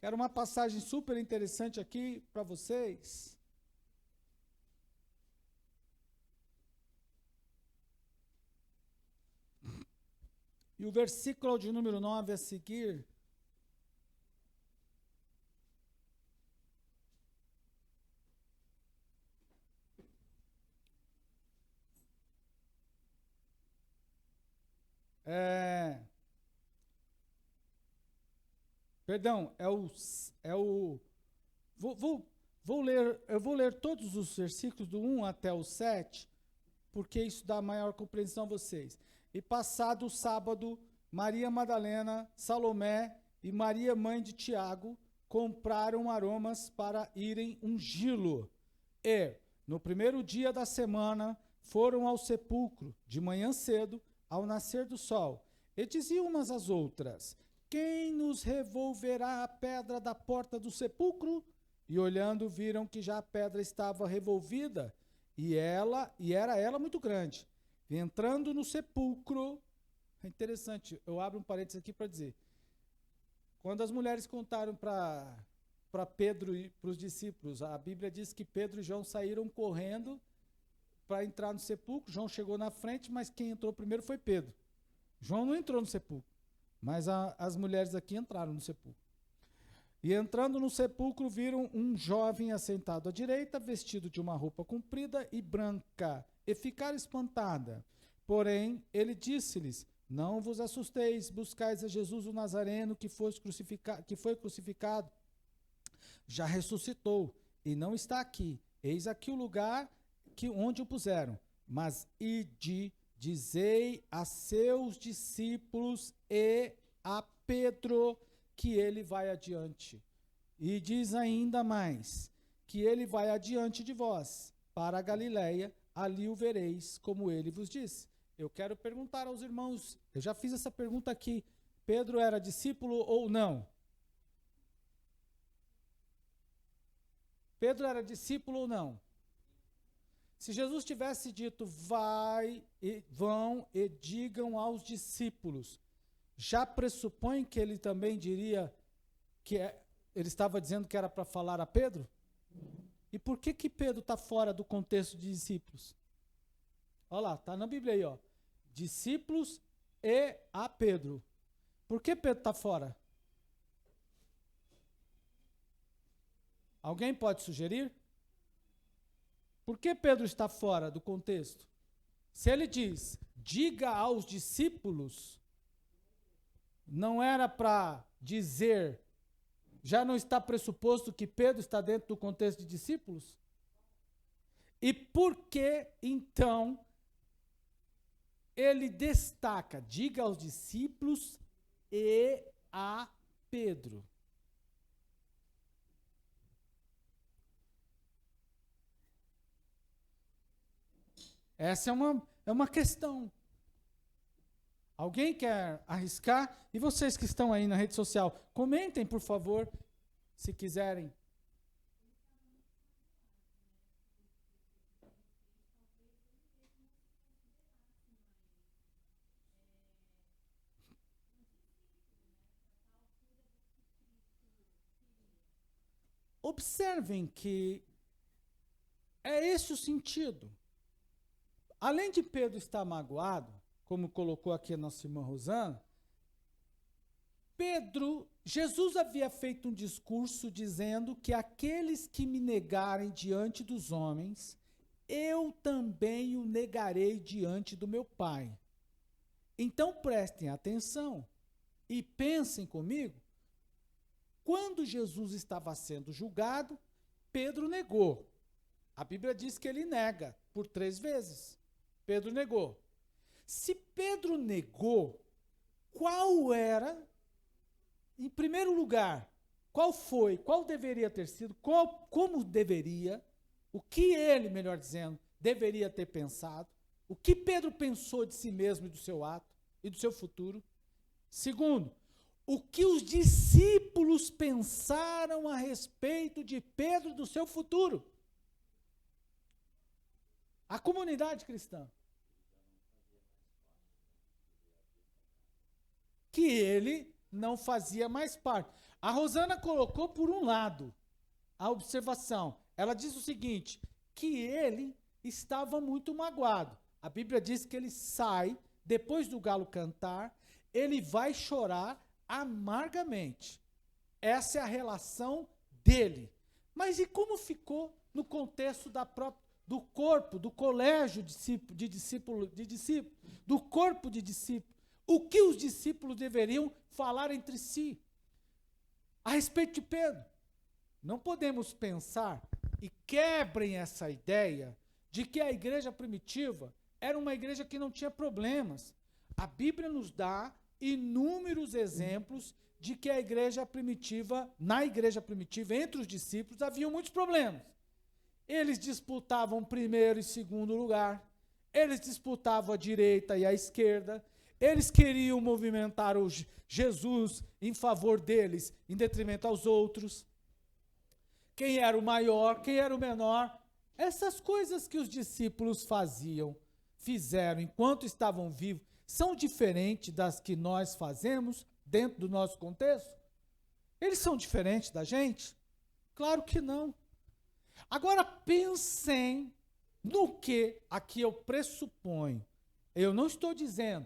Quero uma passagem super interessante aqui para vocês. E o versículo de número 9 a seguir. Perdão, eu vou ler todos os versículos do 1 até o 7, porque isso dá maior compreensão a vocês. E passado o sábado, Maria Madalena, Salomé e Maria, mãe de Tiago, compraram aromas para irem ungí-lo. E, no primeiro dia da semana, foram ao sepulcro, de manhã cedo, ao nascer do sol. E diziam umas às outras: quem nos revolverá a pedra da porta do sepulcro? E olhando, viram que já a pedra estava revolvida, e era ela muito grande. E entrando no sepulcro, é interessante, eu abro um parênteses aqui para dizer, quando as mulheres contaram para Pedro e para os discípulos, a Bíblia diz que Pedro e João saíram correndo para entrar no sepulcro. João chegou na frente, mas quem entrou primeiro foi Pedro. João não entrou no sepulcro, mas as mulheres aqui entraram no sepulcro. E entrando no sepulcro, viram um jovem assentado à direita, vestido de uma roupa comprida e branca, e ficaram espantada. Porém, ele disse-lhes: não vos assusteis, buscais a Jesus o Nazareno, que foi crucificado. Já ressuscitou, e não está aqui. Eis aqui o lugar onde o puseram. Mas ide, dizei a seus discípulos e a Pedro que ele vai adiante. E diz ainda mais, que ele vai adiante de vós, para a Galiléia, ali o vereis, como ele vos disse. Eu quero perguntar aos irmãos, eu já fiz essa pergunta aqui, Pedro era discípulo ou não? Pedro era discípulo ou não? Se Jesus tivesse dito, vão e digam aos discípulos, já pressupõe que ele também diria que ele estava dizendo que era para falar a Pedro? E por que Pedro está fora do contexto de discípulos? Olha lá, está na Bíblia aí, ó. Discípulos e a Pedro. Por que Pedro está fora? Alguém pode sugerir? Por que Pedro está fora do contexto? Se ele diz, diga aos discípulos, não era para dizer, já não está pressuposto que Pedro está dentro do contexto de discípulos? E por que, então, ele destaca, diga aos discípulos e a Pedro? Essa é uma questão. Alguém quer arriscar? E vocês que estão aí na rede social, comentem, por favor, se quiserem. Observem que é esse o sentido. Além de Pedro estar magoado, como colocou aqui a nossa irmã Rosana, Jesus havia feito um discurso dizendo que aqueles que me negarem diante dos homens, eu também o negarei diante do meu Pai. Então prestem atenção e pensem comigo, quando Jesus estava sendo julgado, Pedro negou. A Bíblia diz que ele nega por 3 vezes. Pedro negou. Se Pedro negou, qual era, em primeiro lugar, qual deveria ter sido, como deveria, o que ele, melhor dizendo, deveria ter pensado, o que Pedro pensou de si mesmo e do seu ato e do seu futuro? Segundo, o que os discípulos pensaram a respeito de Pedro e do seu futuro? A comunidade cristã. Que ele não fazia mais parte. A Rosana colocou por um lado a observação. Ela diz o seguinte, que ele estava muito magoado. A Bíblia diz que ele sai, depois do galo cantar, ele vai chorar amargamente. Essa é a relação dele. Mas e como ficou no contexto do corpo, do colégio de discípulos, do corpo de discípulos? O que os discípulos deveriam falar entre si a respeito de Pedro? Não podemos pensar, e quebrem essa ideia, de que a igreja primitiva era uma igreja que não tinha problemas. A Bíblia nos dá inúmeros exemplos de que na igreja primitiva, entre os discípulos, havia muitos problemas. Eles disputavam primeiro e segundo lugar, eles disputavam a direita e a esquerda, Eles queriam movimentar Jesus em favor deles, em detrimento aos outros. Quem era o maior, quem era o menor. Essas coisas que os discípulos fizeram enquanto estavam vivos, são diferentes das que nós fazemos dentro do nosso contexto? Eles são diferentes da gente? Claro que não. Agora pensem no que aqui eu pressuponho. Eu não estou dizendo.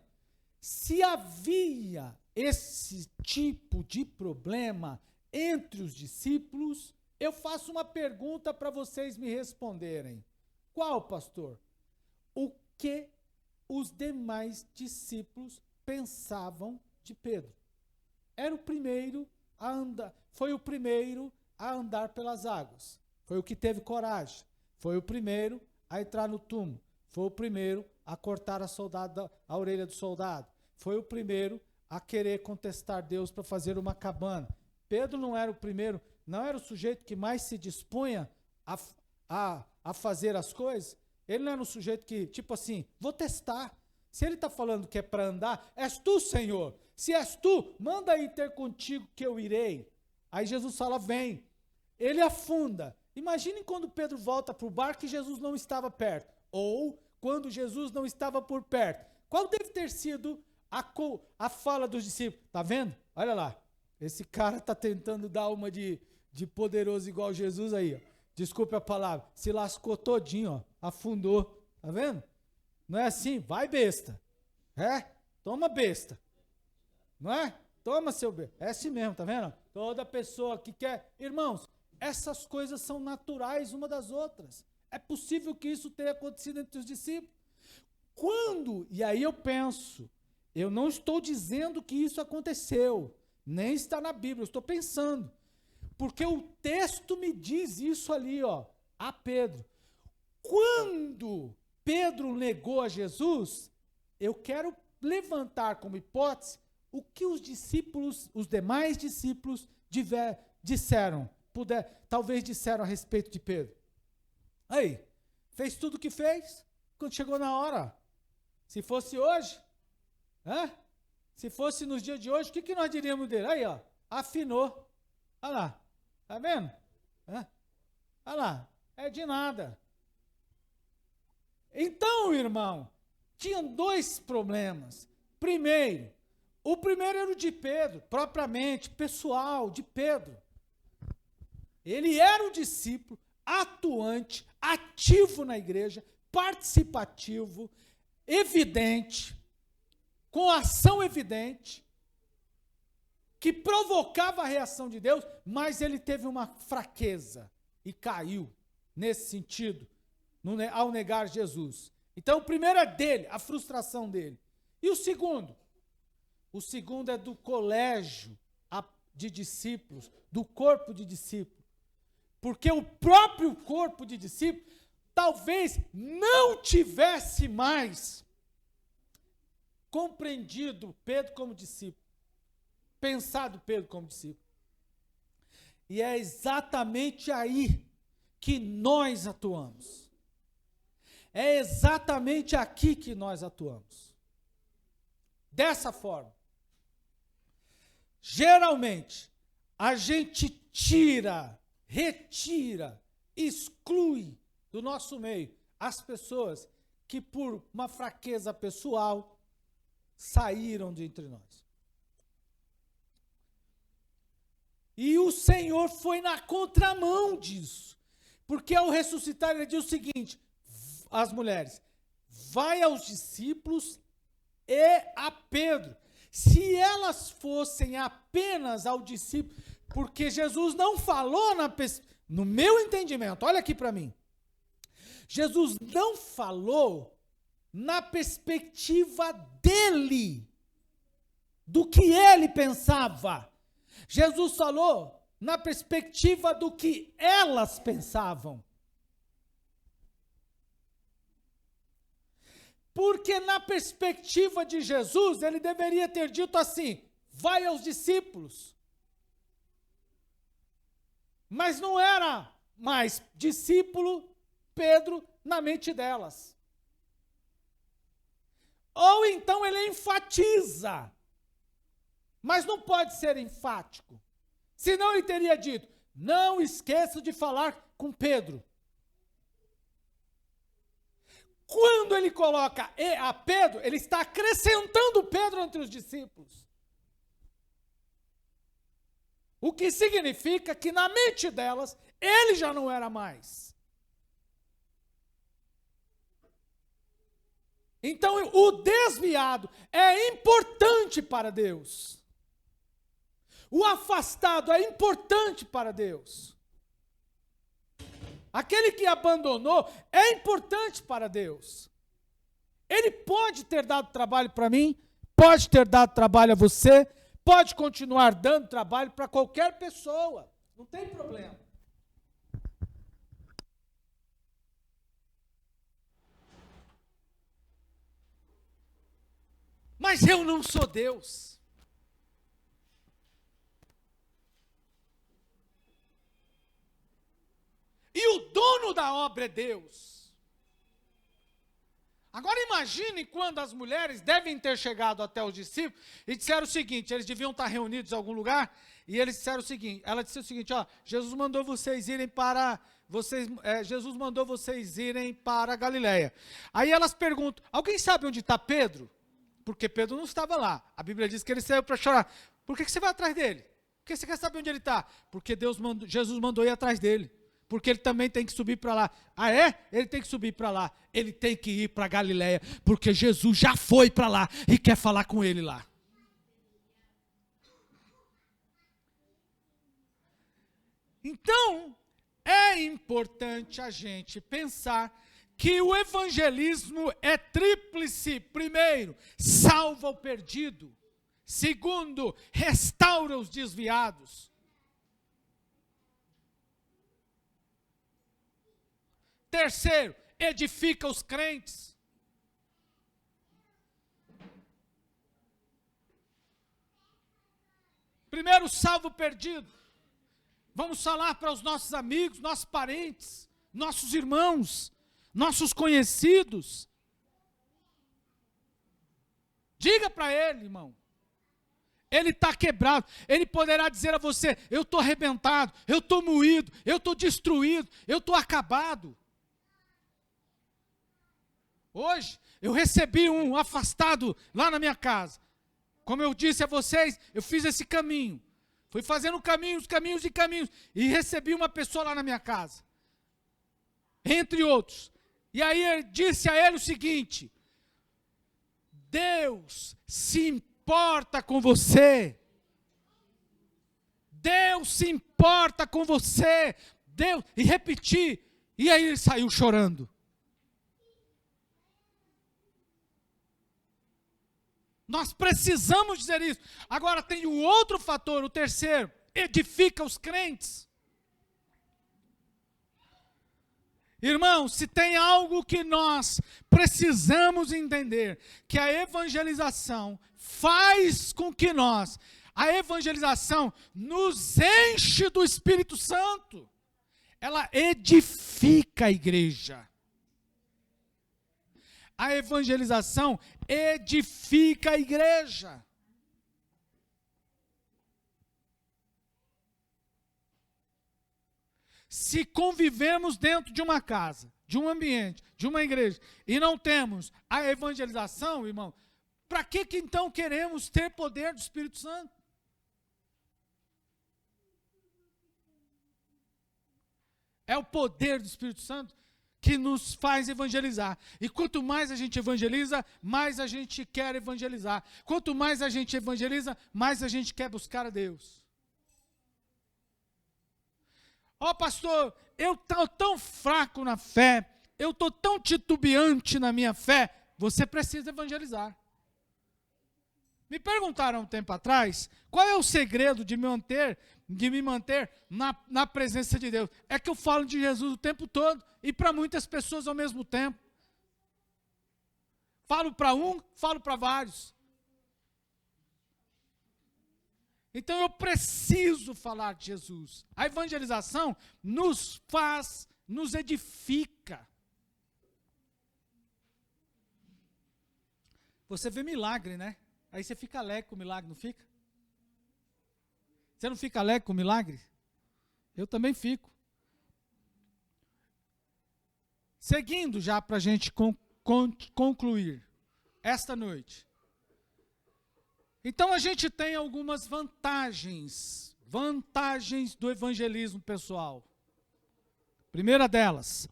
Se havia esse tipo de problema entre os discípulos, eu faço uma pergunta para vocês me responderem. Qual, pastor? O que os demais discípulos pensavam de Pedro? Era o primeiro a andar, foi o primeiro a andar pelas águas. Foi o que teve coragem. Foi o primeiro a entrar no túmulo. Foi o primeiro a cortar a orelha do soldado. Foi o primeiro a querer contestar Deus para fazer uma cabana. Pedro não era o primeiro, não era o sujeito que mais se dispunha a fazer as coisas. Ele não era um sujeito que, tipo assim, vou testar. Se ele está falando que é para andar, és tu, Senhor. Se és tu, manda aí ter contigo que eu irei. Aí Jesus fala, vem. Ele afunda. Imaginem quando Pedro volta para o barco e Jesus não estava perto. Ou quando Jesus não estava por perto. Qual deve ter sido a fala dos discípulos? Tá vendo? Olha lá. Esse cara está tentando dar uma de poderoso igual Jesus aí, ó. Desculpe a palavra. Se lascou todinho, ó. Afundou. Tá vendo? Não é assim? Vai, besta. É? Toma, besta. Não é? Toma, seu besta. É assim mesmo, tá vendo? Toda pessoa que quer... Irmãos, essas coisas são naturais uma das outras. É possível que isso tenha acontecido entre os discípulos. Quando? E aí eu penso, eu não estou dizendo que isso aconteceu, nem está na Bíblia, eu estou pensando. Porque o texto me diz isso ali, ó, a Pedro. Quando Pedro negou a Jesus, eu quero levantar como hipótese o que os discípulos, os demais discípulos disseram, talvez disseram a respeito de Pedro. Aí, fez tudo o que fez, quando chegou na hora. Se fosse hoje, se fosse nos dias de hoje, o que nós diríamos dele? Aí, ó, afinou. Olha lá, tá vendo? Olha lá, é de nada. Então, irmão, tinham dois problemas. O primeiro era o de Pedro, propriamente, pessoal, de Pedro. Ele era um discípulo atuante, ativo na igreja, participativo, evidente, com ação evidente, que provocava a reação de Deus, mas ele teve uma fraqueza e caiu nesse sentido, ao negar Jesus. Então, o primeiro é dele, a frustração dele. E o segundo? O segundo é do colégio de discípulos, do corpo de discípulos. Porque o próprio corpo de discípulos talvez não tivesse mais compreendido Pedro como discípulo, pensado Pedro como discípulo. E é exatamente aí que nós atuamos. É exatamente aqui que nós atuamos. Dessa forma. Geralmente, a gente retira, exclui do nosso meio as pessoas que por uma fraqueza pessoal saíram de entre nós. E o Senhor foi na contramão disso. Porque ao ressuscitar ele diz o seguinte, às mulheres, vai aos discípulos e a Pedro. Se elas fossem apenas ao discípulo, porque Jesus não falou no meu entendimento, olha aqui para mim. Jesus não falou na perspectiva dele, do que ele pensava. Jesus falou na perspectiva do que elas pensavam. Porque na perspectiva de Jesus, ele deveria ter dito assim, vai aos discípulos. Mas não era mais discípulo Pedro na mente delas. Ou então ele enfatiza, mas não pode ser enfático. Senão ele teria dito, não esqueça de falar com Pedro. Quando ele coloca "e a Pedro", ele está acrescentando Pedro entre os discípulos. O que significa que na mente delas, ele já não era mais. Então, o desviado é importante para Deus. O afastado é importante para Deus. Aquele que abandonou é importante para Deus. Ele pode ter dado trabalho para mim, pode ter dado trabalho a você, pode continuar dando trabalho para qualquer pessoa. Não tem problema. Mas eu não sou Deus. E o dono da obra é Deus. Agora imagine quando as mulheres devem ter chegado até os discípulos e disseram o seguinte, eles deviam estar reunidos em algum lugar, e eles disseram o seguinte, ela disse o seguinte, ó, Jesus mandou vocês irem para a Galileia. Aí elas perguntam, alguém sabe onde está Pedro? Porque Pedro não estava lá. A Bíblia diz que ele saiu para chorar. Por que você vai atrás dele? Por que você quer saber onde ele está? Porque Jesus mandou ir atrás dele. Porque ele também tem que subir para lá. Ah, é? Ele tem que subir para lá. Ele tem que ir para Galileia, porque Jesus já foi para lá e quer falar com ele lá. Então, é importante a gente pensar que o evangelismo é tríplice. Primeiro, salva o perdido. Segundo, restaura os desviados. Terceiro, edifica os crentes. Primeiro, salva o perdido. Vamos falar para os nossos amigos, nossos parentes, nossos irmãos, nossos conhecidos. Diga para ele, irmão. Ele está quebrado. Ele poderá dizer a você, eu estou arrebentado, eu estou moído, eu estou destruído, eu estou acabado. Hoje, eu recebi um afastado lá na minha casa. Como eu disse a vocês, eu fiz esse caminho. Fui fazendo caminhos, e recebi uma pessoa lá na minha casa. Entre outros. E aí eu disse a ele o seguinte, Deus se importa com você. Deus se importa com você. Deus, e repeti. E aí ele saiu chorando. Nós precisamos dizer isso. Agora tem o outro fator, o terceiro. Edifica os crentes. Irmão, se tem algo que nós precisamos entender, que a evangelização faz com que a evangelização nos enche do Espírito Santo. Ela edifica a igreja. A evangelização edifica a igreja. Se convivemos dentro de uma casa, de um ambiente, de uma igreja, e não temos a evangelização, irmão, para que então queremos ter poder do Espírito Santo? É o poder do Espírito Santo que nos faz evangelizar. E quanto mais a gente evangeliza, mais a gente quer evangelizar. Quanto mais a gente evangeliza, mais a gente quer buscar a Deus. Ó, pastor, eu estou tão fraco na fé, eu estou tão titubeante na minha fé, você precisa evangelizar. Me perguntaram um tempo atrás, qual é o segredo de me manter na presença de Deus? É que eu falo de Jesus o tempo todo, e para muitas pessoas ao mesmo tempo. Falo para um, falo para vários. Então eu preciso falar de Jesus. A evangelização nos edifica. Você vê milagre, né? Aí você fica alegre com o milagre, não fica? Você não fica alegre com o milagre? Eu também fico. Seguindo já para a gente concluir esta noite. Então a gente tem algumas vantagens do evangelismo pessoal. Primeira delas,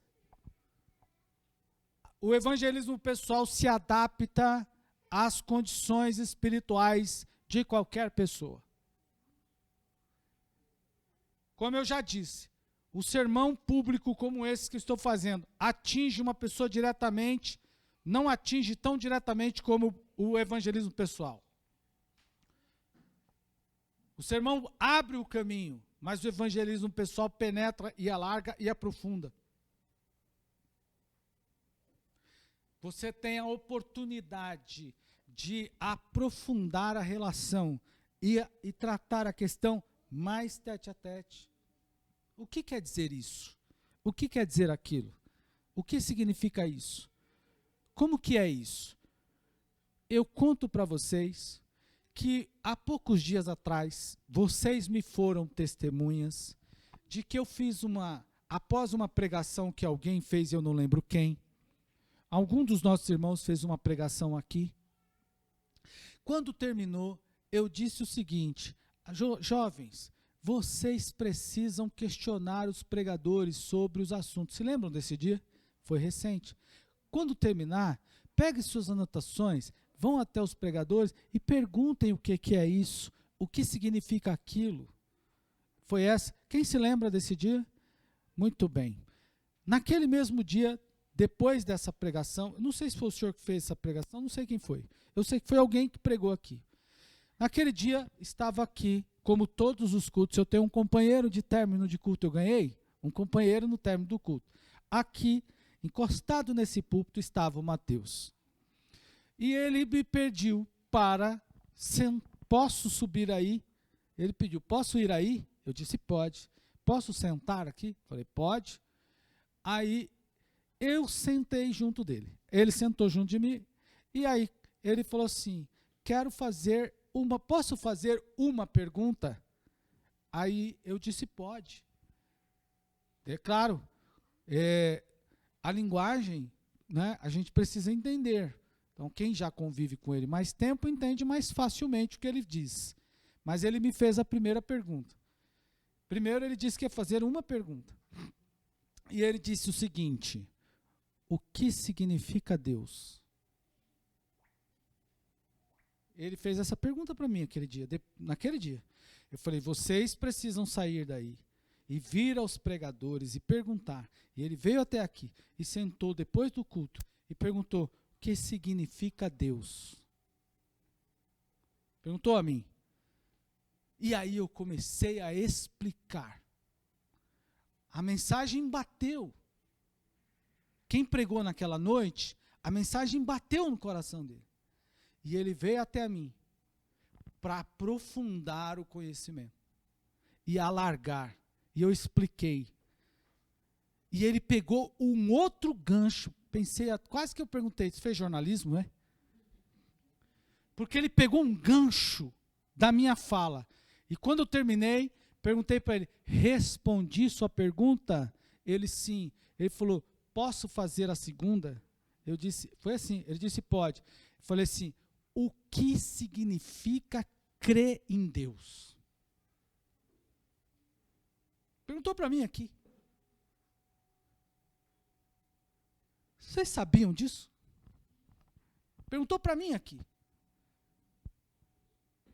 o evangelismo pessoal se adapta às condições espirituais de qualquer pessoa. Como eu já disse, o sermão público como esse que estou fazendo atinge uma pessoa diretamente, não atinge tão diretamente como o evangelismo pessoal. O sermão abre o caminho, mas o evangelismo pessoal penetra e alarga e aprofunda. Você tem a oportunidade de aprofundar a relação e tratar a questão mais tete a tete. O que quer dizer isso? O que quer dizer aquilo? O que significa isso? Como que é isso? Eu conto para vocês que há poucos dias atrás, vocês me foram testemunhas de que eu fiz após uma pregação que alguém fez, eu não lembro quem, algum dos nossos irmãos fez uma pregação aqui. Quando terminou, eu disse o seguinte: jovens, vocês precisam questionar os pregadores sobre os assuntos. Se lembram desse dia? Foi recente. Quando terminar, peguem suas anotações, vão até os pregadores e perguntem o que é isso, o que significa aquilo. Foi essa. Quem se lembra desse dia? Muito bem. Naquele mesmo dia, depois dessa pregação, não sei se foi o senhor que fez essa pregação, não sei quem foi. Eu sei que foi alguém que pregou aqui. Naquele dia, estava aqui, como todos os cultos, eu tenho um companheiro de término de culto, eu ganhei um companheiro no término do culto. Aqui, encostado nesse púlpito, estava o Mateus. E ele me pediu para, posso subir aí? Ele pediu, posso ir aí? Eu disse, pode. Posso sentar aqui? Falei, pode. Aí, eu sentei junto dele. Ele sentou junto de mim, e aí ele falou assim, posso fazer uma pergunta? Aí eu disse, pode. É claro, a linguagem, né, a gente precisa entender. Então, quem já convive com ele mais tempo, entende mais facilmente o que ele diz. Mas ele me fez a primeira pergunta. Primeiro, ele disse que ia fazer uma pergunta. E ele disse o seguinte, o que significa Deus? Ele fez essa pergunta para mim naquele dia. Eu falei, vocês precisam sair daí e vir aos pregadores e perguntar. E ele veio até aqui e sentou depois do culto e perguntou, o que significa Deus? Perguntou a mim. E aí eu comecei a explicar. A mensagem bateu. Quem pregou naquela noite, a mensagem bateu no coração dele. E ele veio até mim para aprofundar o conhecimento e alargar. E eu expliquei. E ele pegou um outro gancho. Quase que eu perguntei, você fez jornalismo, é? Porque ele pegou um gancho da minha fala. E quando eu terminei, perguntei para ele, respondi sua pergunta? Ele sim. Ele falou, posso fazer a segunda? Eu disse, foi assim, ele disse, pode. Eu falei assim, o que significa crer em Deus? Perguntou para mim aqui. Vocês sabiam disso? Perguntou para mim aqui.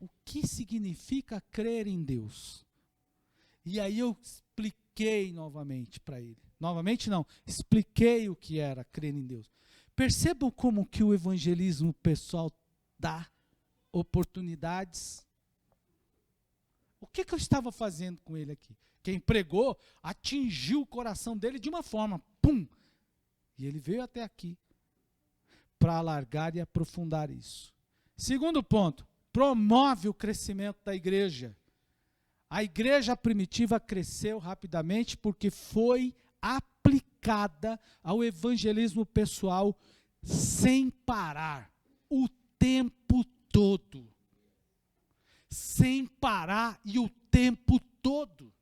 O que significa crer em Deus? E aí eu expliquei novamente para ele. Novamente não, expliquei o que era crer em Deus. Percebam como que o evangelismo pessoal dá oportunidades. O que eu estava fazendo com ele aqui? Quem pregou atingiu o coração dele de uma forma, pum! E ele veio até aqui para alargar e aprofundar isso. Segundo ponto, promove o crescimento da igreja. A igreja primitiva cresceu rapidamente porque foi aplicada ao evangelismo pessoal sem parar, o tempo todo. Sem parar e o tempo todo.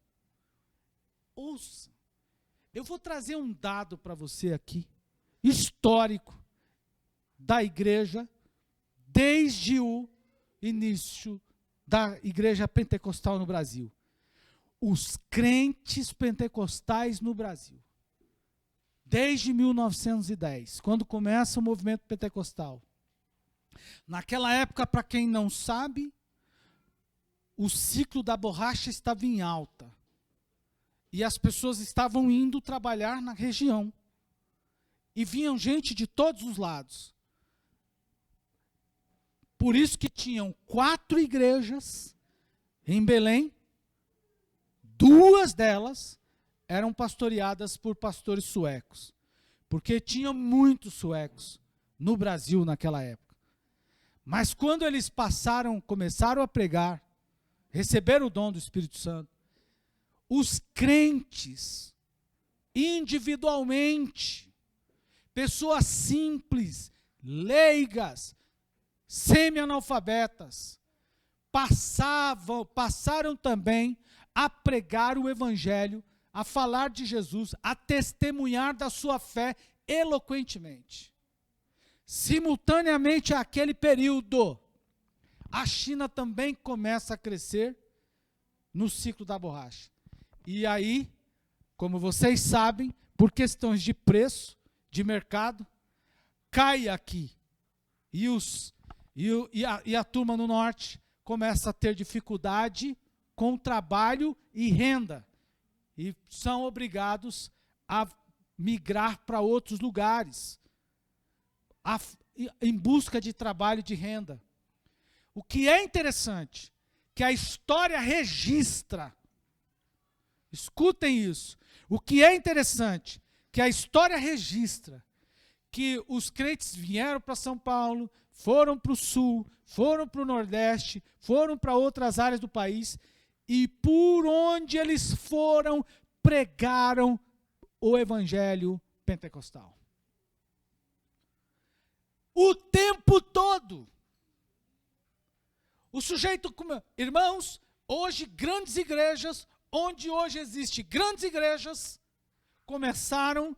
Ouça, eu vou trazer um dado para você aqui, histórico, da igreja, desde o início da igreja pentecostal no Brasil. Os crentes pentecostais no Brasil, desde 1910, quando começa o movimento pentecostal. Naquela época, para quem não sabe, o ciclo da borracha estava em alta. E as pessoas estavam indo trabalhar na região. E vinham gente de todos os lados. Por isso que tinham 4 igrejas em Belém. 2 delas eram pastoreadas por pastores suecos. Porque tinham muitos suecos no Brasil naquela época. Mas quando eles começaram a pregar, receberam o dom do Espírito Santo, os crentes, individualmente, pessoas simples, leigas, semi-analfabetas, passaram também a pregar o Evangelho, a falar de Jesus, a testemunhar da sua fé eloquentemente. Simultaneamente àquele período, a China também começa a crescer no ciclo da borracha. E aí, como vocês sabem, por questões de preço, de mercado, cai aqui. E a turma no norte começa a ter dificuldade com trabalho e renda. E são obrigados a migrar para outros lugares, em busca de trabalho e de renda. O que é interessante, que a história registra, escutem isso, o que é interessante, que a história registra, que os crentes vieram para São Paulo, foram para o sul, foram para o nordeste, foram para outras áreas do país, e por onde eles foram, pregaram o evangelho pentecostal. O tempo todo. O sujeito, irmãos, hoje grandes igrejas, onde hoje existem grandes igrejas, começaram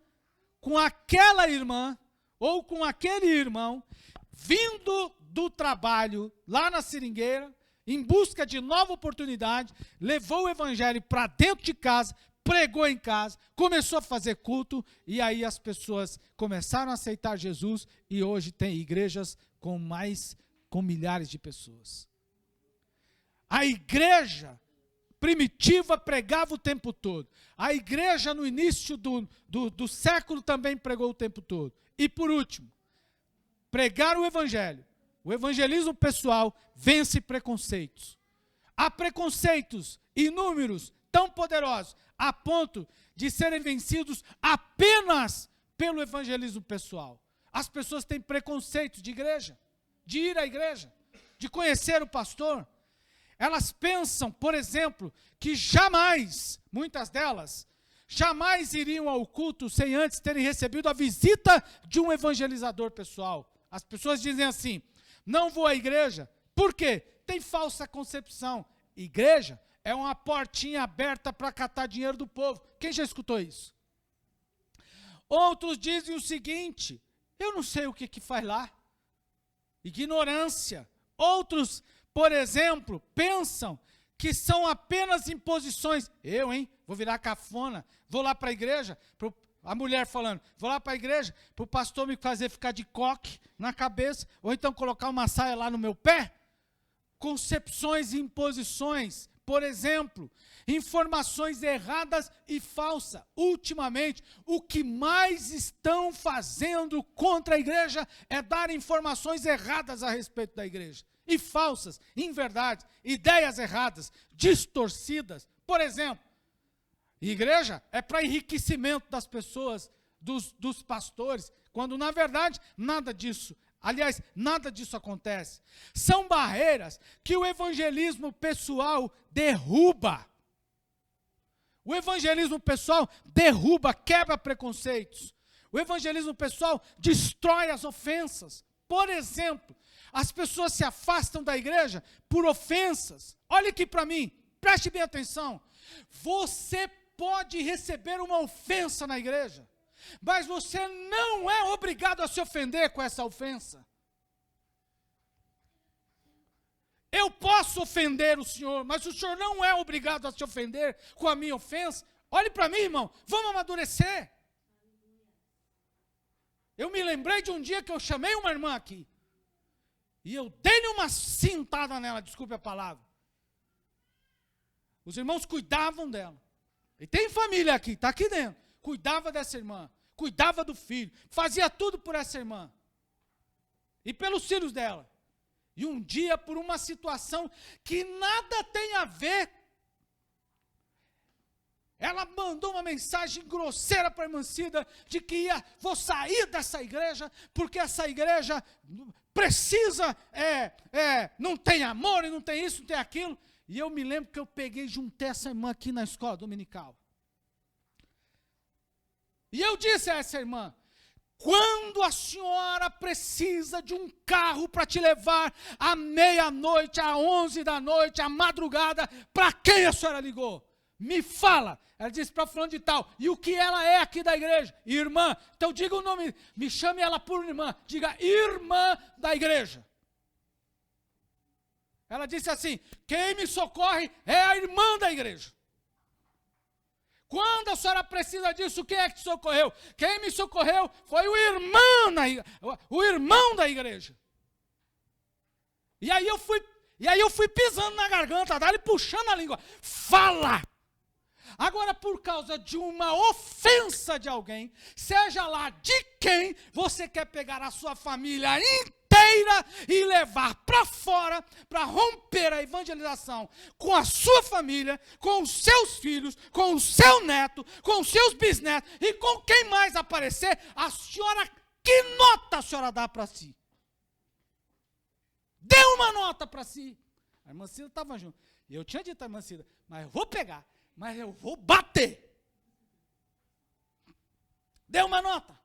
com aquela irmã, ou com aquele irmão, vindo do trabalho lá na seringueira, em busca de nova oportunidade, levou o evangelho para dentro de casa, pregou em casa, começou a fazer culto, e aí as pessoas começaram a aceitar Jesus, e hoje tem igrejas com milhares de pessoas. A igreja primitiva pregava o tempo todo. A igreja no início do século também pregou o tempo todo. E por último, pregar o evangelho. O evangelismo pessoal vence preconceitos. Há preconceitos inúmeros, tão poderosos, a ponto de serem vencidos apenas pelo evangelismo pessoal. As pessoas têm preconceitos de igreja, de ir à igreja, de conhecer o pastor. Elas pensam, por exemplo, que jamais, muitas delas, jamais iriam ao culto sem antes terem recebido a visita de um evangelizador pessoal. As pessoas dizem assim, não vou à igreja. Por quê? Tem falsa concepção. Igreja é uma portinha aberta para catar dinheiro do povo. Quem já escutou isso? Outros dizem o seguinte, eu não sei o que faz lá. Ignorância. Outros, por exemplo, pensam que são apenas imposições. Vou virar cafona, vou lá para a igreja, a mulher falando, vou lá para a igreja, para o pastor me fazer ficar de coque na cabeça, ou então colocar uma saia lá no meu pé. Concepções e imposições, por exemplo, informações erradas e falsas. Ultimamente, o que mais estão fazendo contra a igreja é dar informações erradas a respeito da igreja. E falsas, inverdades, ideias erradas, distorcidas. Por exemplo, igreja é para enriquecimento das pessoas, dos pastores, quando na verdade nada disso, aliás, nada disso acontece. São barreiras que o evangelismo pessoal derruba. O evangelismo pessoal derruba, quebra preconceitos. O evangelismo pessoal destrói as ofensas. Por exemplo, As pessoas se afastam da igreja por ofensas. Olhe aqui para mim, preste bem atenção. Você pode receber uma ofensa na igreja, mas você não é obrigado a se ofender com essa ofensa. Eu posso ofender o senhor, mas o senhor não é obrigado a se ofender com a minha ofensa. Olhe para mim, irmão, vamos amadurecer. Eu me lembrei de um dia que eu chamei uma irmã aqui, e eu dei-lhe uma cintada nela, desculpe a palavra. Os irmãos cuidavam dela. E tem família aqui, está aqui dentro. Cuidava dessa irmã, cuidava do filho, fazia tudo por essa irmã. E pelos filhos dela. E um dia, por uma situação que nada tem a ver, ela mandou uma mensagem grosseira para a irmã Cida, de que vou sair dessa igreja, porque essa igreja precisa, não tem amor, e não tem isso, não tem aquilo. E eu me lembro que eu peguei e juntei essa irmã aqui na escola dominical. E eu disse a essa irmã: quando a senhora precisa de um carro para te levar à meia-noite, às 11 da noite, à madrugada, para quem a senhora ligou? Me fala. Ela disse para fulano de tal. E o que ela é aqui da igreja? Irmã. Então diga o nome, me chame ela por irmã. Diga irmã da igreja. Ela disse assim: quem me socorre é a irmã da igreja. Quando a senhora precisa disso, quem é que te socorreu? Quem me socorreu foi o irmão da igreja. E aí eu fui pisando na garganta dela e puxando a língua. Fala! Agora, por causa de uma ofensa de alguém, seja lá de quem, você quer pegar a sua família inteira e levar para fora, para romper a evangelização com a sua família, com os seus filhos, com o seu neto, com os seus bisnetos e com quem mais aparecer. A senhora, que nota a senhora dá para si? Dê uma nota para si. A irmã Cida estava junto. E eu tinha dito à irmã Cida: mas eu vou pegar, mas eu vou bater. Dê uma nota.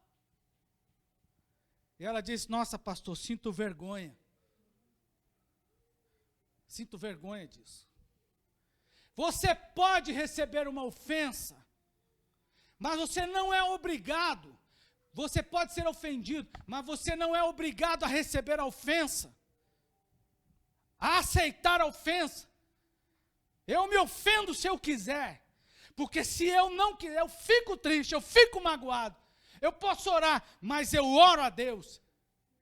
E ela disse: nossa, pastor, sinto vergonha. Sinto vergonha disso. Você pode receber uma ofensa, mas você não é obrigado. Você pode ser ofendido, mas você não é obrigado a receber a ofensa, a aceitar a ofensa. Eu me ofendo se eu quiser, porque se eu não quiser, eu fico triste, eu fico magoado. Eu posso orar, mas eu oro a Deus.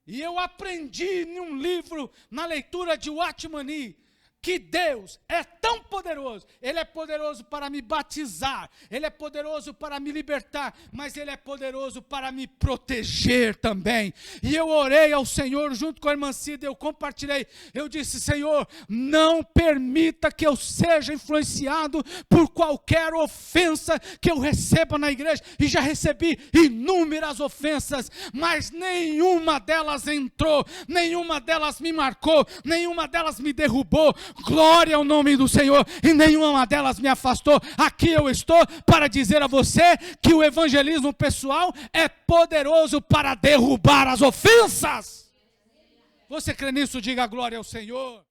E eu aprendi num livro, na leitura de Watchman, que Deus é tão poderoso. Ele é poderoso para me batizar, Ele é poderoso para me libertar, mas Ele é poderoso para me proteger também. E eu orei ao Senhor junto com a irmã Cida, eu compartilhei, eu disse: Senhor, não permita que eu seja influenciado por qualquer ofensa que eu receba na igreja. E já recebi inúmeras ofensas, mas nenhuma delas entrou, nenhuma delas me marcou, nenhuma delas me derrubou. Glória ao nome do Senhor. E nenhuma delas me afastou. Aqui eu estou para dizer a você que o evangelismo pessoal é poderoso para derrubar as ofensas. Você crê nisso? Diga glória ao Senhor.